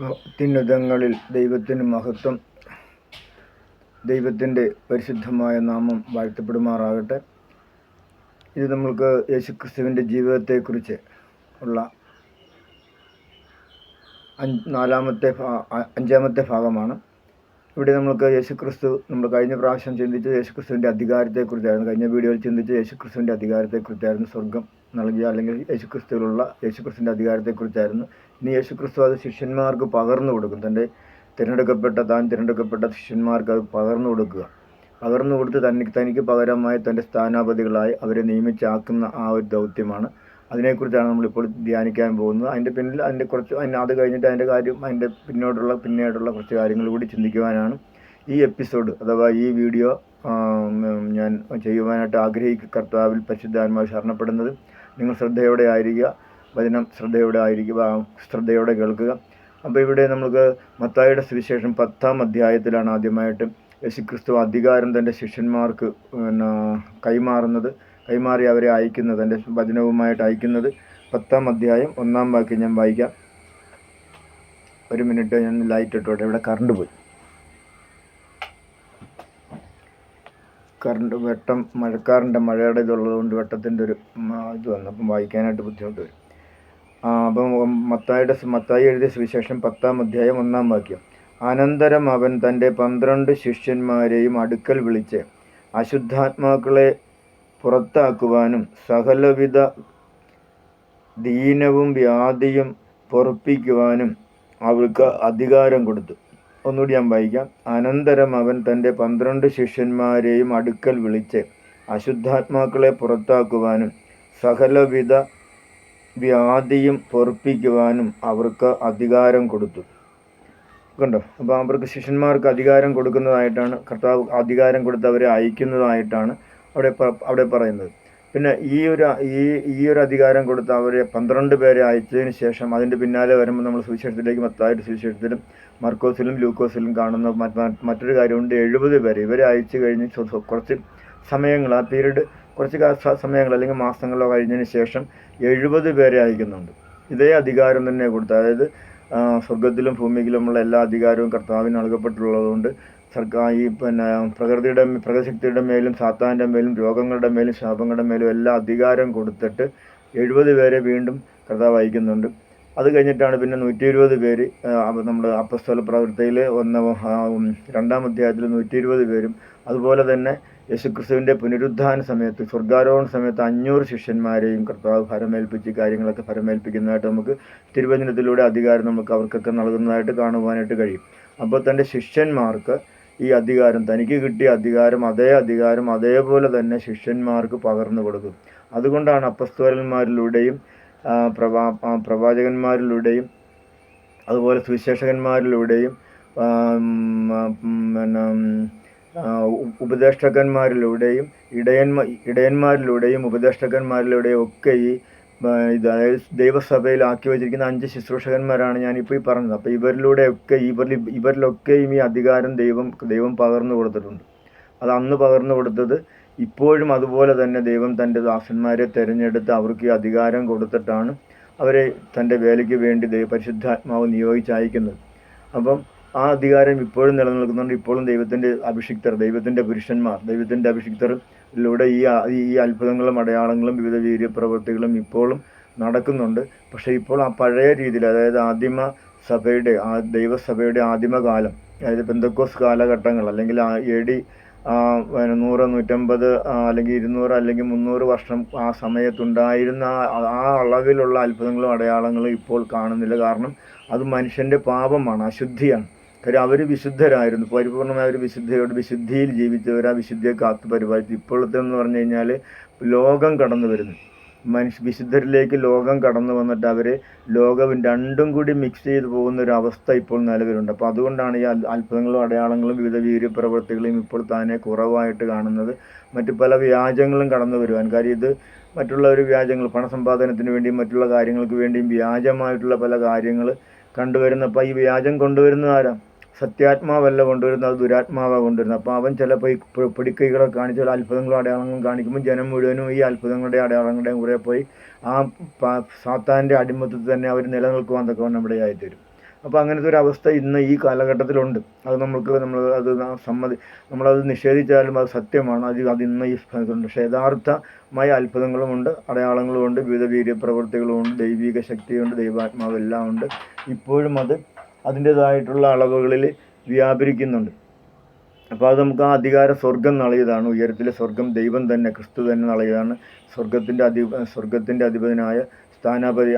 അത്യുന്നതങ്ങളിൽ ദൈവത്തിന് മഹത്വം. ദൈവത്തിൻ്റെ പരിശുദ്ധമായ നാമം വാഴ്ത്തപ്പെടുമാറാകട്ടെ. ഇത് നമ്മൾക്ക് യേശുക്രിസ്തുവിൻ്റെ ജീവിതത്തെക്കുറിച്ച് ഉള്ള അഞ്ചാമത്തെ ഭാഗമാണ്. ഇവിടെ നമ്മൾക്ക് യേശുക്രിസ്തു, നമ്മൾ കഴിഞ്ഞ പ്രാവശ്യം ചിന്തിച്ചത് യേശുക്രിസ്തുവിൻ്റെ അധികാരത്തെക്കുറിച്ചായിരുന്നു. കഴിഞ്ഞ വീഡിയോയിൽ ചിന്തിച്ചത് യേശുക്രിസ്തുവിൻ്റെ അധികാരത്തെക്കുറിച്ചായിരുന്നു, സ്വർഗം നൽകിയ അല്ലെങ്കിൽ യേശുക്രിസ്തുവിലുള്ള യേശുക്രിസ്തുവിൻ്റെ അധികാരത്തെക്കുറിച്ചായിരുന്നു. ഇനി യേശുക്രിസ്തു അത് ശിഷ്യന്മാർക്ക് പകർന്നു കൊടുക്കും. താൻ തിരഞ്ഞെടുക്കപ്പെട്ട ശിഷ്യന്മാർക്ക് അത് പകർന്നു കൊടുത്ത് തനിക്ക് പകരമായി തൻ്റെ സ്ഥാനാപതികളായി അവരെ നിയമിച്ചാക്കുന്ന ആ ഒരു ദൗത്യമാണ്. അതിനെക്കുറിച്ചാണ് നമ്മളിപ്പോൾ ധ്യാനിക്കാൻ പോകുന്നത്. അതിൻ്റെ പിന്നിൽ അത് കഴിഞ്ഞിട്ട് അതിൻ്റെ പിന്നീടുള്ള കുറച്ച് കാര്യങ്ങൾ കൂടി ചിന്തിക്കുവാനാണ് ഈ എപ്പിസോഡ് അഥവാ ഈ വീഡിയോ ഞാൻ ചെയ്യുവാനായിട്ട് കർത്താവിൽ പരിശുദ്ധാത്മാവ് ശരണപ്പെടുന്നത്. നിങ്ങൾ ശ്രദ്ധയോടെ ആയിരിക്കുക, വചനം ശ്രദ്ധയോടെ കേൾക്കുക. അപ്പോൾ ഇവിടെ നമുക്ക് മത്തായിയുടെ സുവിശേഷം 10-ാം അധ്യായത്തിലാണ് ആദ്യമായിട്ട് യേശുക്രിസ്തു അധികാരം തൻ്റെ ശിഷ്യന്മാർക്ക് കൈമാറി അവരെ അയക്കുന്നത്, തൻ്റെ വചനവുമായിട്ട് അയക്കുന്നത്. 10-ാം അധ്യായം 1-ാം വാക്യം ഞാൻ വായിക്കാം. ഒരു മിനിറ്റ്, ഞാൻ ലൈറ്റ് ഇട്ടോട്ടെ. ഇവിടെ മഴയുടെ ഇതുള്ളതുകൊണ്ട് വെട്ടത്തിൻ്റെ ഒരു ഇത് വന്നു, അപ്പം വായിക്കാനായിട്ട് ബുദ്ധിമുട്ട് വരും. അപ്പം മത്തായി എഴുതിയ സുവിശേഷം 10-ാം അധ്യായം 1-ാം വാക്യം. അനന്തരം അവൻ തൻ്റെ 12 ശിഷ്യന്മാരെയും അടുക്കൽ വിളിച്ച് അശുദ്ധാത്മാക്കളെ പുറത്താക്കുവാനും സകലവിധ ദീനവും വ്യാധിയും പൊറുപ്പിക്കുവാനും അവർക്ക് അധികാരം കൊടുത്തു. ഒന്നുകൂടി ഞാൻ വായിക്കാം. അനന്തരം അവൻ തൻ്റെ 12 ശിഷ്യന്മാരെയും അടുക്കൽ വിളിച്ച് അശുദ്ധാത്മാക്കളെ പുറത്താക്കുവാനും സകലവിധ വ്യാധിയും പൊറുപ്പിക്കുവാനും അവർക്ക് അധികാരം കൊടുത്തു. കണ്ടോ? അപ്പോൾ അവർക്ക് ശിഷ്യന്മാർക്ക് അധികാരം കൊടുക്കുന്നതായിട്ടാണ്, കർത്താവ് അധികാരം കൊടുത്ത് അവരെ അയക്കുന്നതായിട്ടാണ് അവിടെ പറയുന്നത്. പിന്നെ ഈ ഒരു അധികാരം കൊടുത്ത് അവരെ 12 പേരെ അയച്ചതിന് ശേഷം അതിൻ്റെ പിന്നാലെ വരുമ്പോൾ നമ്മൾ സുവിശേഷത്തിലേക്ക്, മത്തായിയുടെ സുവിശേഷത്തിലും മർക്കോസിലും ലൂക്കോസിലും കാണുന്ന മറ്റൊരു കാര്യമുണ്ട്. 70 പേരെ ഇവരെ അയച്ചു കഴിഞ്ഞ് കുറച്ച് സമയങ്ങൾ, ആ പീരീഡ് കുറച്ച് സമയങ്ങൾ അല്ലെങ്കിൽ മാസങ്ങളോ കഴിഞ്ഞതിന് ശേഷം 70 പേരെ അയക്കുന്നുണ്ട്. ഇതേ അധികാരം തന്നെ കൊടുത്ത്, അതായത് സ്വർഗത്തിലും ഭൂമിയിലുമുള്ള എല്ലാ അധികാരവും കർത്താവിന് നൽകപ്പെട്ടുള്ളതുകൊണ്ട് പ്രകൃതിശക്തിയുടെ മേലും സാത്താൻ്റെ മേലും രോഗങ്ങളുടെ മേലും ശാപങ്ങളുടെ മേലും എല്ലാ അധികാരം കൊടുത്തിട്ട് 70 പേരെ വീണ്ടും കർത്താവ് അയക്കുന്നുണ്ട്. അത് കഴിഞ്ഞിട്ടാണ് പിന്നെ 120 പേര് നമ്മുടെ അപ്പസ്തോല പ്രവൃത്തിയിൽ 2-ാം അധ്യായത്തിൽ 120 പേരും, അതുപോലെ തന്നെ യേശുക്രിസ്തുവിൻ്റെ പുനരുദ്ധാന സമയത്ത്, സ്വർഗാരോഹണ സമയത്ത് 500 ശിഷ്യന്മാരെയും കർത്താവ് കാര്യങ്ങളൊക്കെ ഫലമേൽപ്പിക്കുന്നതായിട്ട് നമുക്ക് തിരുവചനത്തിലൂടെ അധികാരം നമുക്ക് അവർക്കൊക്കെ നൽകുന്നതായിട്ട് കാണുവാനായിട്ട് കഴിയും. അപ്പോൾ തൻ്റെ ശിഷ്യന്മാർക്ക് ഈ അധികാരം, തനിക്ക് കിട്ടിയ അതേ അധികാരം അതേപോലെ തന്നെ ശിഷ്യന്മാർക്ക് പകർന്നു കൊടുക്കും. അതുകൊണ്ടാണ് അപ്പസ്തോലന്മാരിലൂടെയും പ്രവാചകന്മാരിലൂടെയും അതുപോലെ സുവിശേഷകന്മാരിലൂടെയും ഉപദേഷ്ടാക്കന്മാരിലൂടെയും ഇടയന്മാരിലൂടെയും ഉപദേഷ്ടാക്കന്മാരിലൂടെയും ഒക്കെ അതായത് ദൈവസഭയിൽ ആക്കി വച്ചിരിക്കുന്ന 5 ശുശ്രൂഷകന്മാരാണ് ഞാനിപ്പോൾ ഈ പറഞ്ഞത്. അപ്പോൾ ഇവരിലൊക്കെയും ഈ അധികാരം ദൈവം പകർന്നു കൊടുത്തിട്ടുണ്ട്. അത് അന്ന് പകർന്നു കൊടുത്തത് ഇപ്പോഴും അതുപോലെ തന്നെ ദൈവം തൻ്റെ ദാസന്മാരെ തിരഞ്ഞെടുത്ത് അവർക്ക് ഈ അധികാരം കൊടുത്തിട്ടാണ് അവരെ തൻ്റെ വേലയ്ക്ക് വേണ്ടി പരിശുദ്ധാത്മാവ് നിയോഗിച്ചയക്കുന്നത്. അപ്പം ആ അധികാരം ഇപ്പോഴും നിലനിൽക്കുന്നുണ്ട്. ഇപ്പോഴും ദൈവത്തിൻ്റെ അഭിഷിക്തർ, ദൈവത്തിൻ്റെ പുരുഷന്മാർ, ദൈവത്തിൻ്റെ അഭിഷിക്തരിലൂടെ ഈ അത്ഭുതങ്ങളും അടയാളങ്ങളും വിവിധ വീര്യപ്രവൃത്തികളും ഇപ്പോഴും നടക്കുന്നുണ്ട്. പക്ഷേ ഇപ്പോൾ ആ പഴയ രീതിയിൽ, അതായത് ദൈവസഭയുടെ ആദിമകാലം, അതായത് പെന്തക്കോസ് കാലഘട്ടങ്ങൾ അല്ലെങ്കിൽ AD 100, 150 അല്ലെങ്കിൽ 200 അല്ലെങ്കിൽ 300 വർഷം ആ സമയത്തുണ്ടായിരുന്ന ആ അളവിലുള്ള അത്ഭുതങ്ങളും അടയാളങ്ങളും ഇപ്പോൾ കാണുന്നില്ല. കാരണം അത് മനുഷ്യൻ്റെ പാപമാണ്, അശുദ്ധിയാണ്. കാര്യം അവർ വിശുദ്ധരായിരുന്നു, പരിപൂർണമായ ഒരു വിശുദ്ധിയിൽ ജീവിച്ചവർ, ആ വിശുദ്ധിയെ കാത്തു പരിപാലിച്ചു. ഇപ്പോഴത്തെ എന്ന് പറഞ്ഞു കഴിഞ്ഞാൽ ലോകം കടന്നു വരുന്നു, വിശുദ്ധരിലേക്ക് ലോകം കടന്നു വന്നിട്ട് അവർ രണ്ടും കൂടി മിക്സ് ചെയ്ത് പോകുന്ന ഒരു അവസ്ഥ ഇപ്പോൾ നിലവിലുണ്ട്. അപ്പോൾ അതുകൊണ്ടാണ് ഈ അത്ഭുതങ്ങളും അടയാളങ്ങളും വിവിധ വീര്യപ്രവൃത്തികളും ഇപ്പോൾ താനെ കുറവായിട്ട് കാണുന്നത്. മറ്റു പല വ്യാജങ്ങളും കടന്നു വരുവാൻ കാര്യം ഇത് മറ്റുള്ള ഒരു വ്യാജങ്ങൾ, പണസമ്പാദനത്തിന് വേണ്ടിയും മറ്റുള്ള കാര്യങ്ങൾക്ക് വേണ്ടിയും വ്യാജമായിട്ടുള്ള പല കാര്യങ്ങൾ കണ്ടുവരുന്നപ്പോൾ ഈ വ്യാജം കൊണ്ടുവരുന്നത് ആരാ? സത്യാത്മാവല്ല കൊണ്ടുവരുന്നത്, അത് ദുരാത്മാവാണ് കൊണ്ടുവരുന്നത്. അപ്പോൾ അവൻ ചിലപ്പോൾ ഈ പൊടിക്കൈകളൊക്കെ കാണിച്ച് അത്ഭുതങ്ങളും അടയാളങ്ങളും കാണിക്കുമ്പോൾ ജനം മുഴുവനും ഈ അത്ഭുതങ്ങളുടെ അടയാളങ്ങളുടെയും കൂടെ പോയി ആ സാത്താൻ്റെ അടിമത്തത്തിൽ തന്നെ അവർ നിലനിൽക്കുവാൻ തക്കവണ്ണം ഇവിടെയായിത്തീരും. അപ്പോൾ അങ്ങനത്തെ ഒരു അവസ്ഥ ഇന്ന് ഈ കാലഘട്ടത്തിലുണ്ട്. അത് നമ്മളത് നിഷേധിച്ചാലും അത് സത്യമാണ്. അത് ഇന്ന് ഈ ഇതുണ്ട്. പക്ഷേ യഥാർത്ഥമായ അത്ഭുതങ്ങളുമുണ്ട്, അടയാളങ്ങളുമുണ്ട്, വിവിധ വീര്യപ്രവൃത്തികളുമുണ്ട്, ദൈവിക ശക്തിയുണ്ട്, ദൈവാത്മാവ് എല്ലാം ഉണ്ട്. ഇപ്പോഴും അത് അതിൻ്റേതായിട്ടുള്ള അളവുകളിൽ വ്യാപരിക്കുന്നുണ്ട്. അപ്പോൾ അത് നമുക്ക് ആ അധികാരം സ്വർഗം നൽകിയതാണ്. ഉയരത്തിലെ സ്വർഗം ദൈവം തന്നെ, ക്രിസ്തു തന്നെ നൽകിയതാണ്. സ്വർഗത്തിൻ്റെ അധിപതിനായ സ്ഥാനാപതി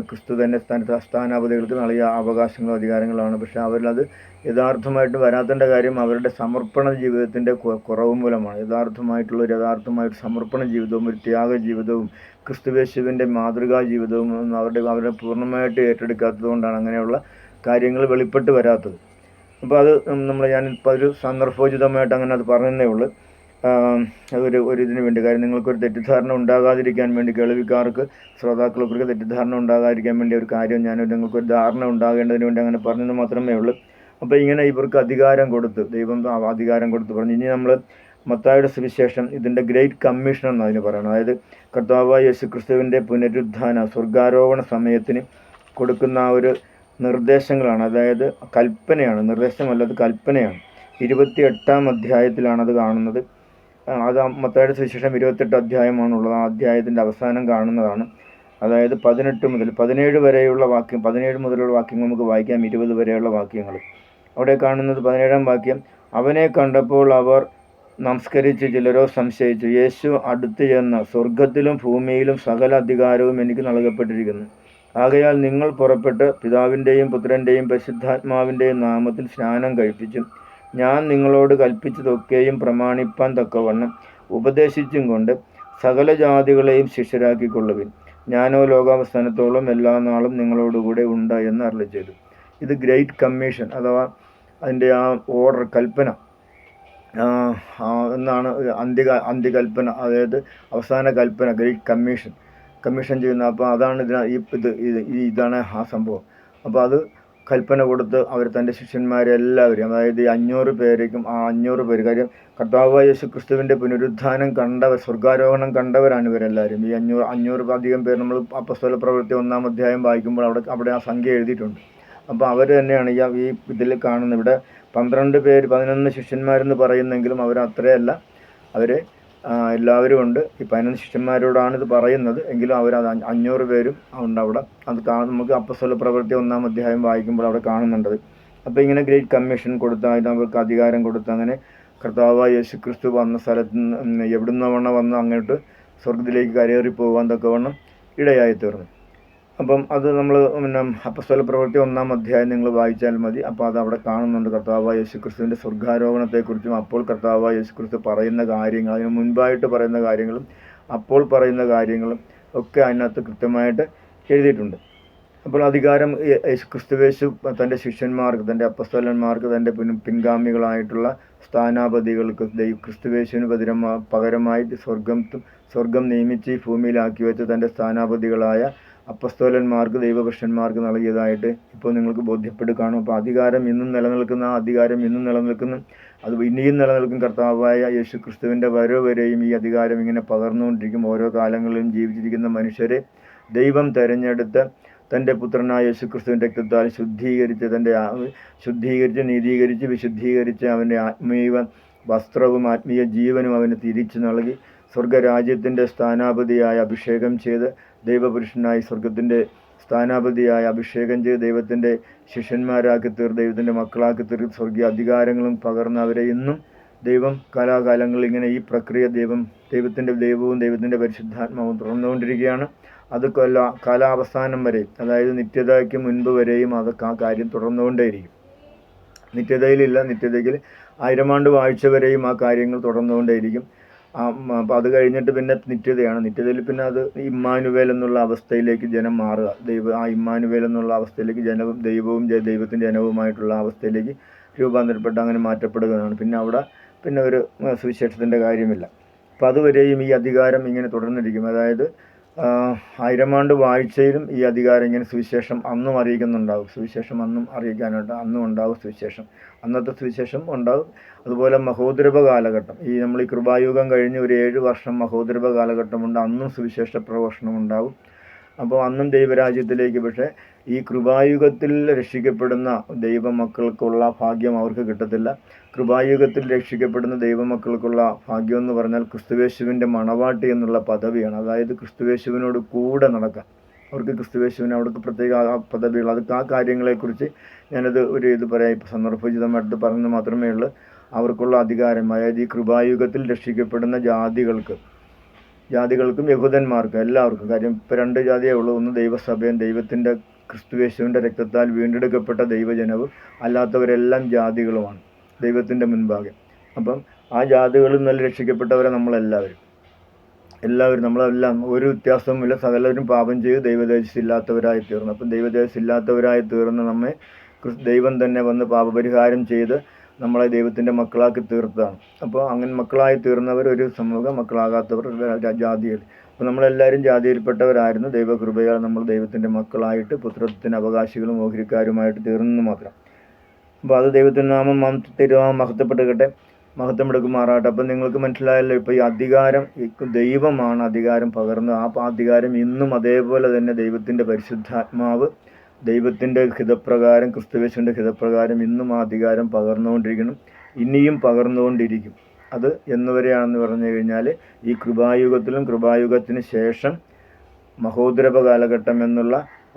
ക്രിസ്തു തന്നെ സ്ഥാനാപതികൾക്ക് നൽകിയ അവകാശങ്ങളും അധികാരങ്ങളാണ്. പക്ഷേ അവരിലത് യഥാർത്ഥമായിട്ട് വരാത്തതിൻ്റെ കാര്യം അവരുടെ സമർപ്പണ ജീവിതത്തിൻ്റെ കുറവ് മൂലമാണ്. യഥാർത്ഥമായിട്ട് സമർപ്പണ ജീവിതവും ഒരു ത്യാഗ ജീവിതവും ക്രിസ്തുയേശുവിൻ്റെ മാതൃകാ ജീവിതവും അവരുടെ പൂർണ്ണമായിട്ട് ഏറ്റെടുക്കാത്തത് കൊണ്ടാണ് അങ്ങനെയുള്ള കാര്യങ്ങൾ വെളിപ്പെട്ട് വരാത്തത്. അപ്പോൾ അത് ഞാനിപ്പോൾ ഒരു സന്ദർഭോചിതമായിട്ട് അങ്ങനെ അത് പറഞ്ഞതേ ഉള്ളൂ. അതൊരു ഇതിന് വേണ്ടി. കാര്യം നിങ്ങൾക്കൊരു തെറ്റിദ്ധാരണ ഉണ്ടാകാതിരിക്കാൻ വേണ്ടി, കേൾവിക്കാർക്ക് ശ്രോതാക്കൾക്കൊക്കെ തെറ്റിദ്ധാരണ ഉണ്ടാകാതിരിക്കാൻ വേണ്ടി ഒരു കാര്യം നിങ്ങൾക്കൊരു ധാരണ ഉണ്ടാകേണ്ടതിന് വേണ്ടി അങ്ങനെ പറഞ്ഞത് മാത്രമേ ഉള്ളൂ. അപ്പോൾ ഇങ്ങനെ ഇവർക്ക് അധികാരം കൊടുത്ത്, ദൈവം അധികാരം കൊടുത്ത് പറഞ്ഞു. ഇനി നമ്മൾ മത്തായിയുടെ സുവിശേഷം ഇതിൻ്റെ ഗ്രേറ്റ് കമ്മീഷൻ എന്ന് അതിന് പറയണം. അതായത് കർത്താവായ യേശുക്രിസ്തുവിൻ്റെ പുനരുത്ഥാന സ്വർഗാരോഹണ സമയത്തിന് കൊടുക്കുന്ന ആ ഒരു നിർദ്ദേശങ്ങളാണ്. അതായത് കൽപ്പനയാണ്, നിർദ്ദേശമല്ല, അത് കൽപ്പനയാണ്. 28-ാം അധ്യായത്തിലാണത് കാണുന്നത്. അത് മത്തായിയുടെ സുവിശേഷം 28 അധ്യായമാണുള്ളത്. ആ അധ്യായത്തിൻ്റെ അവസാനം കാണുന്നതാണ്. അതായത് 18 മുതൽ 17 വരെയുള്ള വാക്യം, 17 മുതലുള്ള വാക്യങ്ങൾ നമുക്ക് വായിക്കാം. 20 വരെയുള്ള വാക്യങ്ങൾ അവിടെ കാണുന്നത്. 17-ാം വാക്യം: അവനെ കണ്ടപ്പോൾ അവർ നമസ്കരിച്ച് ചിലരോ സംശയിച്ചു. യേശു അടുത്ത് ചെന്ന്, സ്വർഗത്തിലും ഭൂമിയിലും സകല അധികാരവും എനിക്ക് നൽകപ്പെട്ടിരിക്കുന്നു. ആകയാൽ നിങ്ങൾ പുറപ്പെട്ട് പിതാവിൻ്റെയും പുത്രൻ്റെയും പരിശുദ്ധാത്മാവിൻ്റെയും നാമത്തിൽ സ്നാനം കഴിപ്പിച്ചും ഞാൻ നിങ്ങളോട് കൽപ്പിച്ചതൊക്കെയും പ്രമാണിപ്പാൻ തക്കവണ്ണം ഉപദേശിച്ചും കൊണ്ട് സകല ജാതികളെയും ശിഷ്യരാക്കിക്കൊള്ളുവിൻ. ഞാനോ ലോകാവസാനത്തോളം എല്ലാ നാളും നിങ്ങളോടുകൂടെ ഉണ്ട് എന്ന് അരുളിച്ചെയ്തു. ഇത് ഗ്രേറ്റ് കമ്മീഷൻ അഥവാ അതിൻ്റെ ആ ഓർഡർ, കൽപ്പന എന്നാണ്. അന്ത്യകൽപ്പന, അതായത് അവസാന കൽപ്പന, ഗ്രേറ്റ് കമ്മീഷൻ ചെയ്യുന്ന. അപ്പോൾ അതാണ് ഇതാണ് ആ സംഭവം. അപ്പോൾ അത് കൽപ്പന കൊടുത്ത് അവർ തൻ്റെ ശിഷ്യന്മാരെല്ലാവരും, അതായത് 500 പേരേക്കും, ആ 500 പേര്, കാര്യം കർത്താവായ യേശു ക്രിസ്തുവിൻ്റെ പുനരുത്ഥാനം കണ്ടവർ, സ്വർഗാരോഹണം കണ്ടവരാണ് ഇവരെല്ലാവരും. ഈ 500 അധികം പേർ നമ്മൾ അപ്പോസ്തല പ്രവൃത്തി 1-ാം അധ്യായം വായിക്കുമ്പോൾ അവിടെ ആ സംഖ്യ എഴുതിയിട്ടുണ്ട്. അപ്പോൾ അവർ തന്നെയാണ് ഈ ഇതിൽ കാണുന്നത്. ഇവിടെ 12 പേര്, 11 ശിഷ്യന്മാരെന്ന് പറയുന്നെങ്കിലും അവരത്രയല്ല. അവർ എല്ലാവരും ഉണ്ട്. ഈ 11 ശിഷ്യന്മാരോടാണ് ഇത് പറയുന്നത്. എങ്കിലും അവർ 500 പേരും ഉണ്ട് അവിടെ. അത് നമുക്ക് അപ്പോസ്തല പ്രവൃത്തി 1-ാം അധ്യായം വായിക്കുമ്പോൾ അവിടെ കാണുന്നുണ്ടത്. അപ്പോൾ ഇങ്ങനെ ഗ്രേറ്റ് കമ്മീഷൻ കൊടുത്ത് അവർക്ക് അധികാരം കൊടുത്ത് അങ്ങനെ കർത്താവായ യേശു ക്രിസ്തു വന്ന സ്ഥലത്ത് നിന്ന് എവിടുന്ന് വന്ന് അങ്ങോട്ട് സ്വർഗത്തിലേക്ക് കരയേറി പോകാൻ തക്കവണ്ണം ഇടയായി തീർന്നു. അപ്പം അത് നമ്മൾ അപ്പോസ്തല പ്രവൃത്തി 1-ാം അധ്യായം നിങ്ങൾ വായിച്ചാൽ മതി. അപ്പോൾ അത് അവിടെ കാണുന്നുണ്ട് കർത്താവായ യേശു ക്രിസ്തുവിൻ്റെ സ്വർഗാരോഹണത്തെക്കുറിച്ചും അപ്പോൾ കർത്താവായ യേശു ക്രിസ്തു പറയുന്ന കാര്യങ്ങൾ, അതിന് മുൻപായിട്ട് പറയുന്ന കാര്യങ്ങളും അപ്പോൾ പറയുന്ന കാര്യങ്ങളും ഒക്കെ അതിനകത്ത് കൃത്യമായിട്ട് എഴുതിയിട്ടുണ്ട്. അപ്പോൾ അധികാരം ക്രിസ്തുവേശു തൻ്റെ ശിഷ്യന്മാർക്ക്, തൻ്റെ അപ്പസ്തലന്മാർക്ക്, തൻ്റെ പിൻഗാമികളായിട്ടുള്ള സ്ഥാനാപതികൾക്ക് ക്രിസ്തുവേശുവിന് പകരമായി സ്വർഗം നിയമിച്ച് ഈ ഭൂമിയിലാക്കി വെച്ച് തൻ്റെ സ്ഥാനാപതികളായ അപ്പസ്തോലന്മാർക്ക്, ദൈവപുരുഷന്മാർക്ക് നൽകിയതായിട്ട് ഇപ്പോൾ നിങ്ങൾക്ക് ബോധ്യപ്പെട്ട് കാണും. അപ്പോൾ അധികാരം ഇന്നും നിലനിൽക്കുന്ന, ആ അധികാരം ഇന്നും നിലനിൽക്കുന്നു. അത് ഇനിയും നിലനിൽക്കും. കർത്താവായ യേശു ക്രിസ്തുവിൻ്റെ വരവ് വരെയും ഈ അധികാരം ഇങ്ങനെ പകർന്നുകൊണ്ടിരിക്കും. ഓരോ കാലങ്ങളിലും ജീവിച്ചിരിക്കുന്ന മനുഷ്യരെ ദൈവം തിരഞ്ഞെടുത്ത് തൻ്റെ പുത്രനായ യേശു ക്രിസ്തുവിൻ്റെ രക്തത്താൽ ശുദ്ധീകരിച്ച് നീതീകരിച്ച് വിശുദ്ധീകരിച്ച് അവൻ്റെ ആത്മീയ വസ്ത്രവും ആത്മീയ ജീവനും അവന് തിരിച്ചു നൽകി സ്വർഗരാജ്യത്തിൻ്റെ സ്ഥാനാപതിയായി അഭിഷേകം ചെയ്ത് ദൈവപുരുഷനായി സ്വർഗത്തിൻ്റെ സ്ഥാനാപതിയായി അഭിഷേകം ചെയ്ത് ദൈവത്തിൻ്റെ ശിഷ്യന്മാരാക്കി ദൈവത്തിൻ്റെ മക്കളാക്കി സ്വർഗീയ അധികാരങ്ങളും പകർന്ന് അവരെ ഇന്നും ദൈവം കാലാകാലങ്ങളിൽ ഇങ്ങനെ ഈ പ്രക്രിയ ദൈവത്തിൻ്റെ ദൈവവും ദൈവത്തിൻ്റെ പരിശുദ്ധാത്മാവും തുടർന്നുകൊണ്ടിരിക്കുകയാണ്. അത് കാലാവസാനം വരെ, അതായത് നിത്യതയ്ക്ക് മുൻപ് വരെയും അതൊക്കെ ആ കാര്യം തുടർന്നുകൊണ്ടേയിരിക്കും. നിത്യതയിലില്ല, നിത്യതയിൽ 1000 ആണ്ട് വാഴ്ച വരെയും ആ കാര്യങ്ങൾ തുടർന്നുകൊണ്ടേയിരിക്കും. അപ്പോൾ അത് കഴിഞ്ഞിട്ട് പിന്നെ നിത്യതയാണ്. നിത്യതയിൽ പിന്നെ അത് ഇമ്മാനുവേൽ എന്നുള്ള അവസ്ഥയിലേക്ക് ജനം മാറുക. ആ ഇമ്മാനുവേൽ എന്നുള്ള അവസ്ഥയിലേക്ക് ദൈവവും ദൈവത്തിൻ്റെ ജനവുമായിട്ടുള്ള അവസ്ഥയിലേക്ക് രൂപാന്തരപ്പെട്ട് അങ്ങനെ മാറ്റപ്പെടുകയാണ്. പിന്നെ അവിടെ ഒരു സുവിശേഷത്തിൻ്റെ കാര്യമില്ല. അപ്പോൾ അതുവരെയും ഈ അധികാരം ഇങ്ങനെ തുടർന്നിരിക്കും. അതായത് 1000 ആണ്ട് വാഴ്ചയിലും ഈ അധികാരം ഇങ്ങനെ സുവിശേഷം അന്നും അറിയിക്കുന്നുണ്ടാകും. സുവിശേഷം അന്നും അറിയിക്കാനായിട്ട് അന്നും ഉണ്ടാകും സുവിശേഷം. അന്നത്തെ സുവിശേഷം ഉണ്ടാകും. അതുപോലെ മഹോദരവ കാലഘട്ടം, നമ്മൾ ഈ കൃപായുഗം കഴിഞ്ഞ് ഒരു 7 വർഷം മഹോദരവ കാലഘട്ടമുണ്ട്. അന്നും സുവിശേഷ പ്രഘോഷണം ഉണ്ടാകും. അപ്പോൾ അന്നും ദൈവരാജ്യത്തിലേക്ക്, പക്ഷേ ഈ കൃപായുഗത്തിൽ രക്ഷിക്കപ്പെടുന്ന ദൈവമക്കൾക്കുള്ള ഭാഗ്യം അവർക്ക് കിട്ടത്തില്ല. കൃപായുഗത്തിൽ രക്ഷിക്കപ്പെടുന്ന ദൈവമക്കൾക്കുള്ള ഭാഗ്യം എന്ന് പറഞ്ഞാൽ ക്രിസ്തുവേശുവിൻ്റെ മണവാട്ടി എന്നുള്ള പദവിയാണ്. അതായത് ക്രിസ്തുവേശുവിനോട് കൂടെ നടക്കാം. അവർക്ക് ക്രിസ്തുവേശുവിന് അവർക്ക് പ്രത്യേക പദവികൾ. അതൊക്കെ ആ കാര്യങ്ങളെക്കുറിച്ച് ഞാനത് ഇത് പറയാം. ഇപ്പോൾ സന്ദർഭോചിതമായിട്ട് പറഞ്ഞത് മാത്രമേ ഉള്ളൂ. അവർക്കുള്ള അധികാരം, അതായത് ഈ കൃപായുഗത്തിൽ രക്ഷിക്കപ്പെടുന്ന ജാതികൾക്കും യഹൂദന്മാർക്കും എല്ലാവർക്കും. കാര്യം ഇപ്പോൾ 2 ജാതിയേ ഉള്ളൂ. ഒന്ന് ദൈവസഭയും ദൈവത്തിൻ്റെ ക്രിസ്തുവേശുവിൻ്റെ രക്തത്താൽ വീണ്ടെടുക്കപ്പെട്ട ദൈവജനവും, അല്ലാത്തവരെല്ലാം ജാതികളുമാണ് ദൈവത്തിൻ്റെ മുൻപാകെ. അപ്പം ആ ജാതികളിൽ നിന്ന് രക്ഷിക്കപ്പെട്ടവരെ നമ്മളെല്ലാവരും നമ്മളെല്ലാം ഒരു വ്യത്യാസവുമില്ല. സകലരും പാപം ചെയ്ത് ദൈവദേശില്ലാത്തവരായി തീർന്നു. അപ്പം ദൈവദേശില്ലാത്തവരായി തീർന്ന് നമ്മെ ദൈവം തന്നെ വന്ന് പാപപരിഹാരം ചെയ്ത് നമ്മളെ ദൈവത്തിൻ്റെ മക്കളാക്കി തീർത്തതാണ്. അപ്പോൾ അങ്ങനെ മക്കളായി തീർന്നവർ ഒരു സമൂഹം, മക്കളാകാത്തവർ ജാതികൾ. അപ്പോൾ നമ്മളെല്ലാവരും ജാതിയിൽപ്പെട്ടവരായിരുന്നു. ദൈവകൃപയാൽ നമ്മൾ ദൈവത്തിൻ്റെ മക്കളായിട്ട് പുത്രത്വത്തിന് അവകാശികളും ഓഹരിക്കാരുമായിട്ട് തീർന്നു മാത്രം. അപ്പോൾ അത് ദൈവത്തിൻ്റെ നാമം മഹത്വപ്പെടുകട്ടെ, മഹത്വമെടുക്കുമാറാട്ടെ. അപ്പം നിങ്ങൾക്ക് മനസ്സിലായല്ലോ, ഇപ്പോൾ ഈ അധികാരം ദൈവമാണ് അധികാരം പകർന്നത്. ആ അധികാരം ഇന്നും അതേപോലെ തന്നെ ദൈവത്തിൻ്റെ പരിശുദ്ധാത്മാവ് ദൈവത്തിൻ്റെ ഹിതപ്രകാരം, ക്രിസ്തുവേശുവിൻ്റെ ഹിതപ്രകാരം ഇന്നും ആ അധികാരം പകർന്നുകൊണ്ടിരിക്കണം, ഇനിയും പകർന്നുകൊണ്ടിരിക്കും. അത് എന്നുവരെയാണെന്ന് പറഞ്ഞു കഴിഞ്ഞാൽ ഈ കൃപായുഗത്തിലും കൃപായുഗത്തിന് ശേഷം മഹോദ്രവ കാലഘട്ടം എന്നുള്ള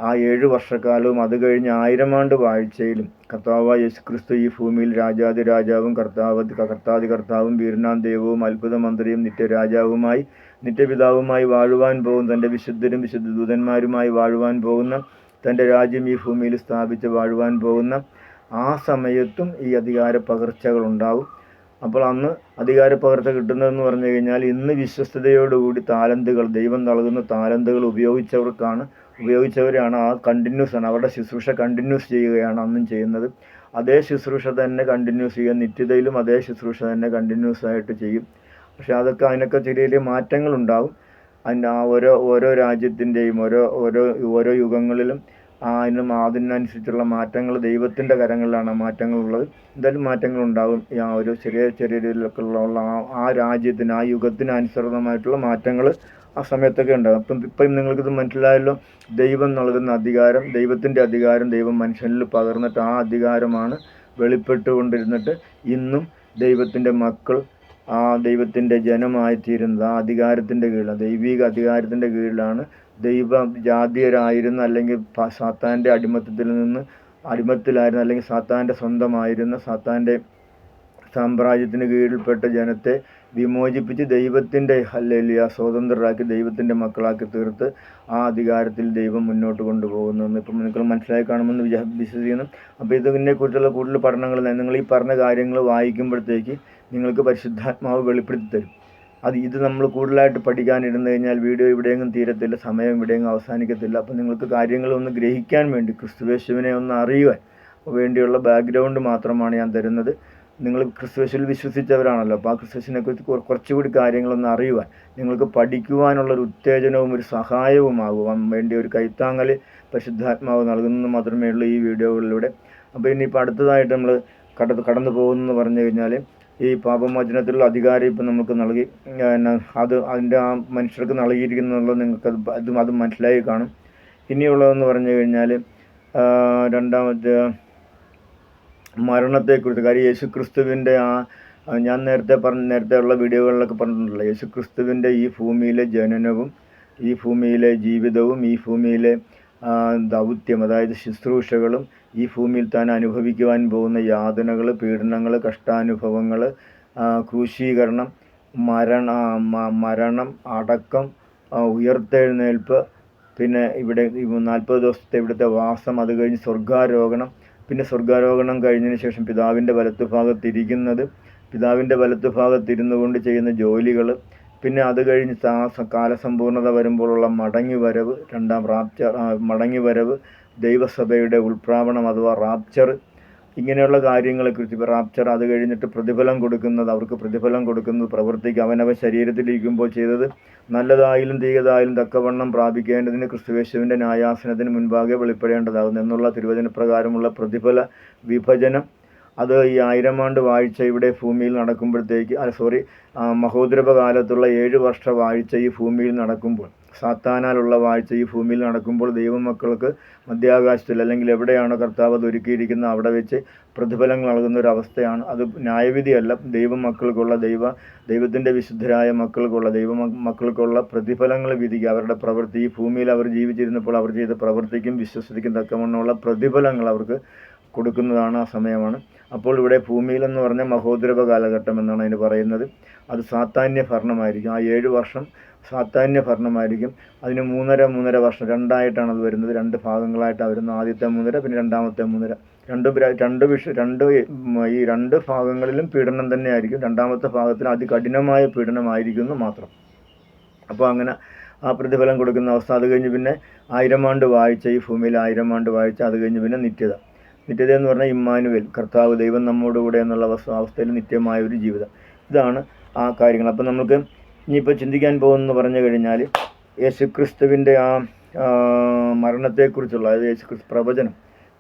ആ 7 വർഷക്കാലവും അത് കഴിഞ്ഞ് 1000 ആണ്ട് വാഴ്ചയിലും കർത്താവായ യേശുക്രിസ്തു ഈ ഭൂമിയിൽ രാജാതിരാജാവും കർത്താവും വീരനാം ദൈവവും അത്ഭുത മന്ത്രിയും നിത്യരാജാവുമായി നിത്യപിതാവുമായി വാഴുവാൻ പോകുന്ന, തൻ്റെ വിശുദ്ധരും വിശുദ്ധ ദൂതന്മാരുമായി വാഴുവാൻ പോകുന്ന, തൻ്റെ രാജ്യം ഈ ഭൂമിയിൽ സ്ഥാപിച്ച് വാഴുവാൻ പോകുന്ന ആ സമയത്തും ഈ അധികാര പകർച്ചകളുണ്ടാവും. അപ്പോൾ അന്ന് അധികാര പകർച്ച കിട്ടുന്നതെന്ന് പറഞ്ഞു കഴിഞ്ഞാൽ ഇന്ന് വിശ്വസ്തയോടുകൂടി ദൈവം നൽകുന്ന താലന്തുകൾ ഉപയോഗിച്ചവരാണ്. ആ കണ്ടിന്യൂസ് ആണ്, അവരുടെ ശുശ്രൂഷ കണ്ടിന്യൂസ് ചെയ്യുകയാണ് അന്നും ചെയ്യുന്നത്. അതേ ശുശ്രൂഷ തന്നെ കണ്ടിന്യൂസ് ചെയ്യുക, നിത്യതയിലും അതേ ശുശ്രൂഷ തന്നെ കണ്ടിന്യൂസ് ആയിട്ട് ചെയ്യും. പക്ഷെ അതിനൊക്കെ ചെറിയ മാറ്റങ്ങളുണ്ടാവും. അതിൻ്റെ ആ ഓരോ രാജ്യത്തിൻ്റെയും ഓരോ യുഗങ്ങളിലും അതിനനുസരിച്ചുള്ള മാറ്റങ്ങൾ ദൈവത്തിൻ്റെ കരങ്ങളിലാണ് മാറ്റങ്ങളുള്ളത്. എന്തായാലും മാറ്റങ്ങളുണ്ടാകും. ആ ഒരു ചെറിയ രീതിയിലൊക്കെ ഉള്ള ആ രാജ്യത്തിന്, ആ യുഗത്തിന് അനുസൃതമായിട്ടുള്ള മാറ്റങ്ങൾ ആ സമയത്തൊക്കെ ഉണ്ടാകും. ഇപ്പം നിങ്ങൾക്കിത് മനസ്സിലായല്ലോ. ദൈവം നൽകുന്ന അധികാരം, ദൈവത്തിൻ്റെ അധികാരം ദൈവം മനുഷ്യനിൽ പകർന്നിട്ട് ആ അധികാരമാണ് വെളിപ്പെട്ടുകൊണ്ടിരുന്നിട്ട് ഇന്നും ദൈവത്തിൻ്റെ മക്കൾ ആ ദൈവത്തിൻ്റെ ജനമായിത്തീരുന്നത് ആ അധികാരത്തിൻ്റെ കീഴിലാണ്, ദൈവിക അധികാരത്തിൻ്റെ കീഴിലാണ്. ജാതീയരായിരുന്ന അല്ലെങ്കിൽ സാത്താൻ്റെ അടിമത്തിലായിരുന്ന അല്ലെങ്കിൽ സാത്താൻ്റെ സ്വന്തമായിരുന്ന സാത്താൻ്റെ സാമ്രാജ്യത്തിന് കീഴിൽപ്പെട്ട ജനത്തെ വിമോചിപ്പിച്ച് ദൈവത്തിൻ്റെ ഹല്ലേലൂയ സ്വതന്ത്രരാക്കി ദൈവത്തിൻ്റെ മക്കളാക്കി തീർത്ത് ആ അധികാരത്തിൽ ദൈവം മുന്നോട്ട് കൊണ്ടുപോകുന്നു. ഇപ്പം നിങ്ങൾ മനസ്സിലായി കാണുമെന്ന് വിശ്വസിക്കുന്നു. അപ്പോൾ ഇതിനെക്കുറിച്ചുള്ള കൂടുതൽ പഠനങ്ങൾ നിങ്ങൾ ഈ പറഞ്ഞ കാര്യങ്ങൾ വായിക്കുമ്പോഴത്തേക്ക് നിങ്ങൾക്ക് പരിശുദ്ധാത്മാവ് വെളിപ്പെടുത്തി തരും. ഇത് നമ്മൾ കൂടുതലായിട്ട് പഠിക്കാനിരുന്നു കഴിഞ്ഞാൽ വീഡിയോ ഇവിടെയെങ്കിലും തീരത്തില്ല, സമയം ഇവിടെയെങ്കിലും അവസാനിക്കത്തില്ല. അപ്പം നിങ്ങൾക്ക് കാര്യങ്ങളൊന്ന് ഗ്രഹിക്കാൻ വേണ്ടി, ക്രിസ്തുവേശുവിനെ ഒന്ന് അറിയുവാൻ വേണ്ടിയുള്ള ബാക്ക്ഗ്രൗണ്ട് മാത്രമാണ് ഞാൻ തരുന്നത്. നിങ്ങൾ ക്രിസ്തുവേശുവിൽ വിശ്വസിച്ചവരാണല്ലോ. അപ്പോൾ ആ ക്രിസ്തുവേശുവിനെക്കുറിച്ച് കുറച്ചുകൂടി കാര്യങ്ങളൊന്ന് അറിയുവാൻ, നിങ്ങൾക്ക് പഠിക്കുവാനുള്ളൊരു ഉത്തേജനവും ഒരു സഹായവുമാകുവാൻ വേണ്ടി ഒരു കൈത്താങ്ങൽ പരിശുദ്ധാത്മാവ് നൽകുന്നത് മാത്രമേ ഉള്ളൂ ഈ വീഡിയോകളിലൂടെ. അപ്പോൾ ഇനിയിപ്പോൾ അടുത്തതായിട്ട് നമ്മൾ കടന്നു പോകുന്നതെന്ന് പറഞ്ഞു കഴിഞ്ഞാൽ ഈ പാപമോചനത്തിലുള്ള അധികാരം ഇപ്പം നമുക്ക് നൽകി. അതിൻ്റെ ആ മനുഷ്യർക്ക് നൽകിയിരിക്കുന്നുള്ളത് നിങ്ങൾക്ക് അത് മനസ്സിലായി കാണും. ഇനിയുള്ളതെന്ന് പറഞ്ഞു കഴിഞ്ഞാൽ രണ്ടാമത്തെ മരണത്തെക്കുറിച്ച്. കാര്യം യേശുക്രിസ്തുവിൻ്റെ ഞാൻ നേരത്തെ ഉള്ള വീഡിയോകളിലൊക്കെ പറഞ്ഞിട്ടുണ്ടല്ലോ, യേശുക്രിസ്തുവിൻ്റെ ഈ ഭൂമിയിലെ ജനനവും ഈ ഭൂമിയിലെ ജീവിതവും ഈ ഭൂമിയിലെ ദൗത്യം, അതായത് ശുശ്രൂഷകളും ഈ ഭൂമിയിൽ താൻ അനുഭവിക്കുവാൻ പോകുന്ന യാതനകൾ, പീഡനങ്ങൾ, കഷ്ടാനുഭവങ്ങൾ, ക്രൂശീകരണം, മരണം, അടക്കം, ഉയർത്തെഴുന്നേൽപ്പ്, പിന്നെ ഇവിടെ 40 ദിവസത്തെ ഇവിടുത്തെ വാസം, അത് കഴിഞ്ഞ് സ്വർഗാരോഹണം, പിന്നെ സ്വർഗാരോഹണം കഴിഞ്ഞതിന് ശേഷം പിതാവിൻ്റെ വലത്തുഭാഗത്തിരുന്നു കൊണ്ട് ചെയ്യുന്ന ജോലികൾ, പിന്നെ അത് കഴിഞ്ഞ് കാലസമ്പൂർണത വരുമ്പോഴുള്ള മടങ്ങിവരവ്, മടങ്ങിവരവ്, ദൈവസഭയുടെ ഉൾപ്രാവണം അഥവാ റാപ്ചർ, ഇങ്ങനെയുള്ള കാര്യങ്ങളെക്കുറിച്ച്. ഇപ്പോൾ റാപ്ചർ അത് കഴിഞ്ഞിട്ട് അവർക്ക് പ്രതിഫലം കൊടുക്കുന്നത് പ്രവൃത്തിക്ക് അവനവൻ ശരീരത്തിലിരിക്കുമ്പോൾ ചെയ്തത് നല്ലതായാലും തീയതായാലും തക്കവണ്ണം പ്രാപിക്കേണ്ടതിന് ക്രിസ്തുവേശുവിൻ്റെ ന്യായാസനത്തിന് മുൻപാകെ വെളിപ്പെടേണ്ടതാകുന്നു എന്നുള്ള തിരുവചനപ്രകാരമുള്ള പ്രതിഫല വിഭജനം. അത് ഈ 1000 ആണ്ട് വാഴ്ച ഇവിടെ ഭൂമിയിൽ നടക്കുമ്പോഴത്തേക്ക് മഹോദ്രവ കാലത്തുള്ള 7 വർഷ വാഴ്ച ഈ ഭൂമിയിൽ നടക്കുമ്പോൾ സാത്താനാലുള്ള വാഴ്ച ഈ ഭൂമിയിൽ നടക്കുമ്പോൾ ദൈവമക്കൾക്ക് മധ്യാകാശത്തിൽ അല്ലെങ്കിൽ എവിടെയാണോ കർത്താവ് അത് ഒരുക്കിയിരിക്കുന്നത് അവിടെ വെച്ച് പ്രതിഫലങ്ങൾ നൽകുന്ന ഒരു അവസ്ഥയാണ്. അത് ന്യായവിധിയല്ല, ദൈവമക്കൾക്കുള്ള ദൈവത്തിൻ്റെ വിശുദ്ധരായ മക്കൾക്കുള്ള മക്കൾക്കുള്ള പ്രതിഫലങ്ങൾ വിധിക്കുക. അവരുടെ പ്രവൃത്തി ഈ ഭൂമിയിൽ അവർ ജീവിച്ചിരുന്നപ്പോൾ അവർ ചെയ്ത പ്രവൃത്തിക്കും വിശ്വസിക്കും തക്കവണ്ണമുള്ള പ്രതിഫലങ്ങൾ അവർക്ക് കൊടുക്കുന്നതാണ്, ആ സമയമാണ്. അപ്പോൾ ഇവിടെ ഭൂമിയിലെന്ന് പറഞ്ഞാൽ മഹോദ്രവ കാലഘട്ടം എന്നാണ് അതിന് പറയുന്നത്. അത് സാത്താന്യ ഭരണമായിരിക്കും. ആ 7 വർഷം സാത്താന്യ ഭരണമായിരിക്കും. അതിന് 3.5 വർഷം രണ്ടായിട്ടാണ് അത് വരുന്നത്. 2 ഭാഗങ്ങളായിട്ടാണ് വരുന്നത്. ആദ്യത്തെ 3.5 പിന്നെ രണ്ടാമത്തെ 3.5. ഈ 2 ഭാഗങ്ങളിലും പീഡനം തന്നെ ആയിരിക്കും. രണ്ടാമത്തെ ഭാഗത്തിൽ അതികഠിനമായ പീഡനമായിരിക്കുന്നു മാത്രം. അപ്പോൾ അങ്ങനെ ആ പ്രതിഫലം കൊടുക്കുന്ന അവസ്ഥ. അത് കഴിഞ്ഞ് പിന്നെ 1000 ആണ്ട് വാഴ്ച, ഈ ഭൂമിയിൽ 1000 ആണ്ട് വാഴ്ച. അത് കഴിഞ്ഞ് പിന്നെ നിത്യത എന്ന് പറഞ്ഞാൽ ഇമ്മാനുവേൽ, കർത്താവ് ദൈവം നമ്മോടുകൂടെ എന്നുള്ള അവസ്ഥയിൽ നിത്യമായ ഒരു ജീവിതം. ഇതാണ് ആ കാര്യങ്ങൾ. അപ്പം നമുക്ക് ഇനിയിപ്പോൾ ചിന്തിക്കാൻ പോകുമെന്ന് പറഞ്ഞു കഴിഞ്ഞാൽ യേശുക്രിസ്തുവിൻ്റെ ആ മരണത്തെക്കുറിച്ചുള്ള, അതായത് യേശുക്രിസ്തു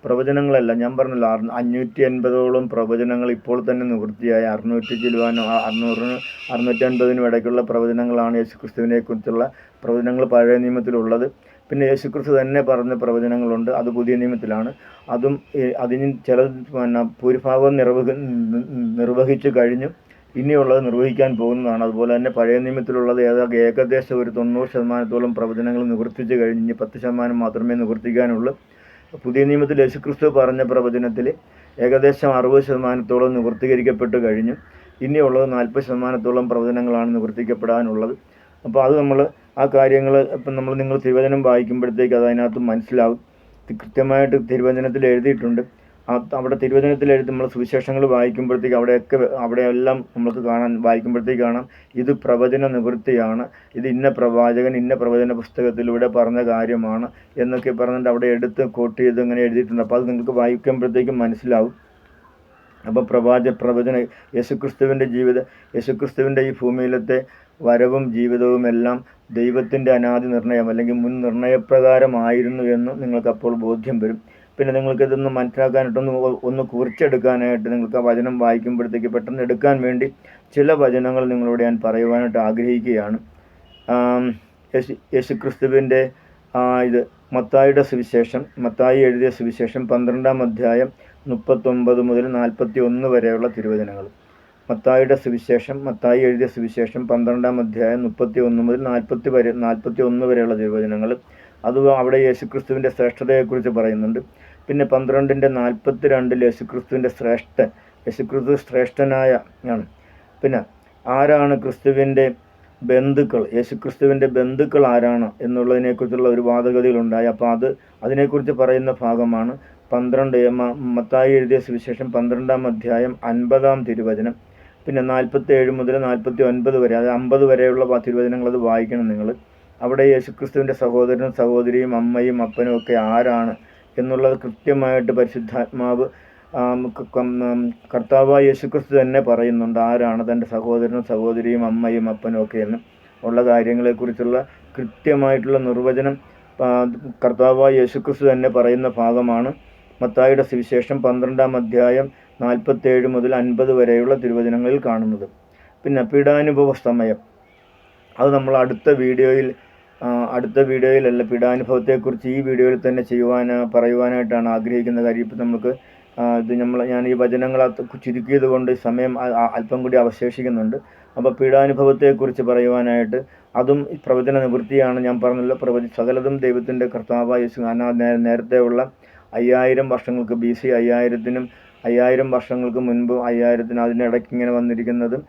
പ്രവചനങ്ങളല്ല, ഞാൻ പറഞ്ഞല്ലോ 580ഓളം പ്രവചനങ്ങൾ ഇപ്പോൾ തന്നെ നിവൃത്തിയായ 650 ഇടയ്ക്കുള്ള പ്രവചനങ്ങളാണ് യേശുക്രിസ്തുവിനെ കുറിച്ചുള്ള പ്രവചനങ്ങൾ പഴയ നിയമത്തിലുള്ളത്. പിന്നെ യേശുക്രിസ്തു തന്നെ പറഞ്ഞ പ്രവചനങ്ങളുണ്ട്, അത് പുതിയ നിയമത്തിലാണ്. അതും അതിന് ചില ഭൂരിഭാഗവും നിർവഹിച്ചു കഴിഞ്ഞു, ഇനിയുള്ളത് നിർവഹിക്കാൻ പോകുന്നതാണ്. അതുപോലെ തന്നെ പഴയ നിയമത്തിലുള്ളത് ഏകദേശം ഒരു 90% പ്രവചനങ്ങൾ നിവർത്തിച്ചു കഴിഞ്ഞ് ഇനി 10% മാത്രമേ നിവർത്തിക്കാനുള്ളൂ. പുതിയ നിയമത്തിൽ യേശുക്രിസ്തു പറഞ്ഞ പ്രവചനത്തിൽ ഏകദേശം 60% നിവർത്തീകരിക്കപ്പെട്ട് കഴിഞ്ഞു. ഇനിയുള്ളത് 40% പ്രവചനങ്ങളാണ് നിവർത്തിക്കപ്പെടാനുള്ളത്. അപ്പോൾ അത് നമ്മൾ ആ കാര്യങ്ങൾ ഇപ്പം നിങ്ങൾ തിരുവചനം വായിക്കുമ്പോഴത്തേക്ക് അത് അതിനകത്ത് മനസ്സിലാവും. കൃത്യമായിട്ട് തിരുവചനത്തിൽ എഴുതിയിട്ടുണ്ട്. അവിടെ തിരുവചനത്തിൽ നമ്മൾ സുവിശേഷങ്ങൾ വായിക്കുമ്പോഴത്തേക്ക് അവിടെയെല്ലാം നമുക്ക് വായിക്കുമ്പോഴത്തേക്ക് കാണാം ഇത് പ്രവചന നിവൃത്തിയാണ്, ഇത് ഇന്ന പ്രവാചകൻ ഇന്ന പ്രവചന പുസ്തകത്തിലൂടെ പറഞ്ഞ കാര്യമാണ് എന്നൊക്കെ പറഞ്ഞിട്ട് അവിടെ എടുത്ത് കോട്ട് ചെയ്ത് ഇങ്ങനെ എഴുതിയിട്ടുണ്ട്. അപ്പോൾ അത് നിങ്ങൾക്ക് വായിക്കുമ്പോഴത്തേക്കും മനസ്സിലാവും. അപ്പോൾ പ്രവചന യേശുക്രിസ്തുവിൻ്റെ ഈ ഭൂമിയിലത്തെ വരവും ജീവിതവും എല്ലാം ദൈവത്തിൻ്റെ അനാദി നിർണയം അല്ലെങ്കിൽ മുൻ നിർണയപ്രകാരമായിരുന്നു എന്ന് നിങ്ങൾക്കപ്പോൾ ബോധ്യം വരും. പിന്നെ നിങ്ങൾക്കിതൊന്ന് മനസ്സിലാക്കാനായിട്ടൊന്ന് കുറിച്ചെടുക്കാനായിട്ട് നിങ്ങൾക്ക് ആ വചനം വായിക്കുമ്പോഴത്തേക്ക് പെട്ടെന്ന് എടുക്കാൻ വേണ്ടി ചില വചനങ്ങൾ നിങ്ങളോട് ഞാൻ പറയുവാനായിട്ട് ആഗ്രഹിക്കുകയാണ്. യേശുക്രിസ്തുവിൻ്റെ ഇത് മത്തായിയുടെ സുവിശേഷം, മത്തായി എഴുതിയ സുവിശേഷം 12-ാം അധ്യായം 39 മുതൽ 41 വരെയുള്ള തിരുവചനങ്ങൾ. മത്തായി എഴുതിയ സുവിശേഷം 12-ാം അധ്യായം 31 മുതൽ 41 വരെയുള്ള തിരുവചനങ്ങൾ. അത് അവിടെ യേശുക്രിസ്തുവിൻ്റെ ശ്രേഷ്ഠതയെക്കുറിച്ച് പറയുന്നുണ്ട്. പിന്നെ 12-ന്റെ 42 യേശുക്രിസ്തു ശ്രേഷ്ഠനായ ആണ്. പിന്നെ ആരാണ് ക്രിസ്തുവിൻ്റെ ബന്ധുക്കൾ, യേശുക്രിസ്തുവിൻ്റെ ബന്ധുക്കൾ ആരാണ് എന്നുള്ളതിനെക്കുറിച്ചുള്ള ഒരു വാദഗതികളുണ്ടായി. അപ്പോൾ അതിനെക്കുറിച്ച് പറയുന്ന ഭാഗമാണ് മത്തായി എഴുതിയ സുവിശേഷം 12-ാം അധ്യായം 50-ാം തിരുവചനം. പിന്നെ 47 മുതൽ 49 വരെ, അത് 50 വരെയുള്ള തിരുവചനങ്ങൾ അത് വായിക്കണം നിങ്ങൾ. അവിടെ യേശുക്രിസ്തുവിൻ്റെ സഹോദരനും സഹോദരിയും അമ്മയും അപ്പനും ഒക്കെ ആരാണ് എന്നുള്ളത് കൃത്യമായിട്ട് പരിശുദ്ധാത്മാവ് കർത്താവായ യേശുക്രിസ്തു തന്നെ പറയുന്നുണ്ട്. ആരാണ് തൻ്റെ സഹോദരനും സഹോദരിയും അമ്മയും അപ്പനും ഒക്കെ എന്ന് ഉള്ള കാര്യങ്ങളെക്കുറിച്ചുള്ള കൃത്യമായിട്ടുള്ള നിർവചനം കർത്താവായ യേശുക്രിസ്തു തന്നെ പറയുന്ന ഭാഗമാണ് മത്തായിയുടെ സുവിശേഷം 12-ാം അധ്യായം 47 മുതൽ 50 വരെയുള്ള തിരുവചനങ്ങളിൽ കാണുന്നത്. പിന്നെ പീഡാനുഭവ സമയം, അത് നമ്മൾ അടുത്ത വീഡിയോയിലല്ല, പീഡാനുഭവത്തെക്കുറിച്ച് ഈ വീഡിയോയിൽ തന്നെ പറയുവാനായിട്ടാണ് ആഗ്രഹിക്കുന്ന കാര്യം. ഇപ്പം നമുക്ക് ഞാൻ ഈ വചനങ്ങൾ ചുരുക്കിയത് കൊണ്ട് സമയം അല്പം കൂടി അവശേഷിക്കുന്നുണ്ട്. അപ്പോൾ പീഡാനുഭവത്തെക്കുറിച്ച് പറയുവാനായിട്ട് അതും പ്രവചന നിവൃത്തിയാണ്. ഞാൻ പറഞ്ഞല്ലോ, സകലതും ദൈവത്തിൻ്റെ കർത്താവായ യേശു നേരത്തെ ഉള്ള 5000 വർഷങ്ങൾക്ക് BC 5000 വർഷങ്ങൾക്ക് മുൻപ് 5000 അതിനിടയ്ക്ക് ഇങ്ങനെ വന്നിരിക്കുന്നതും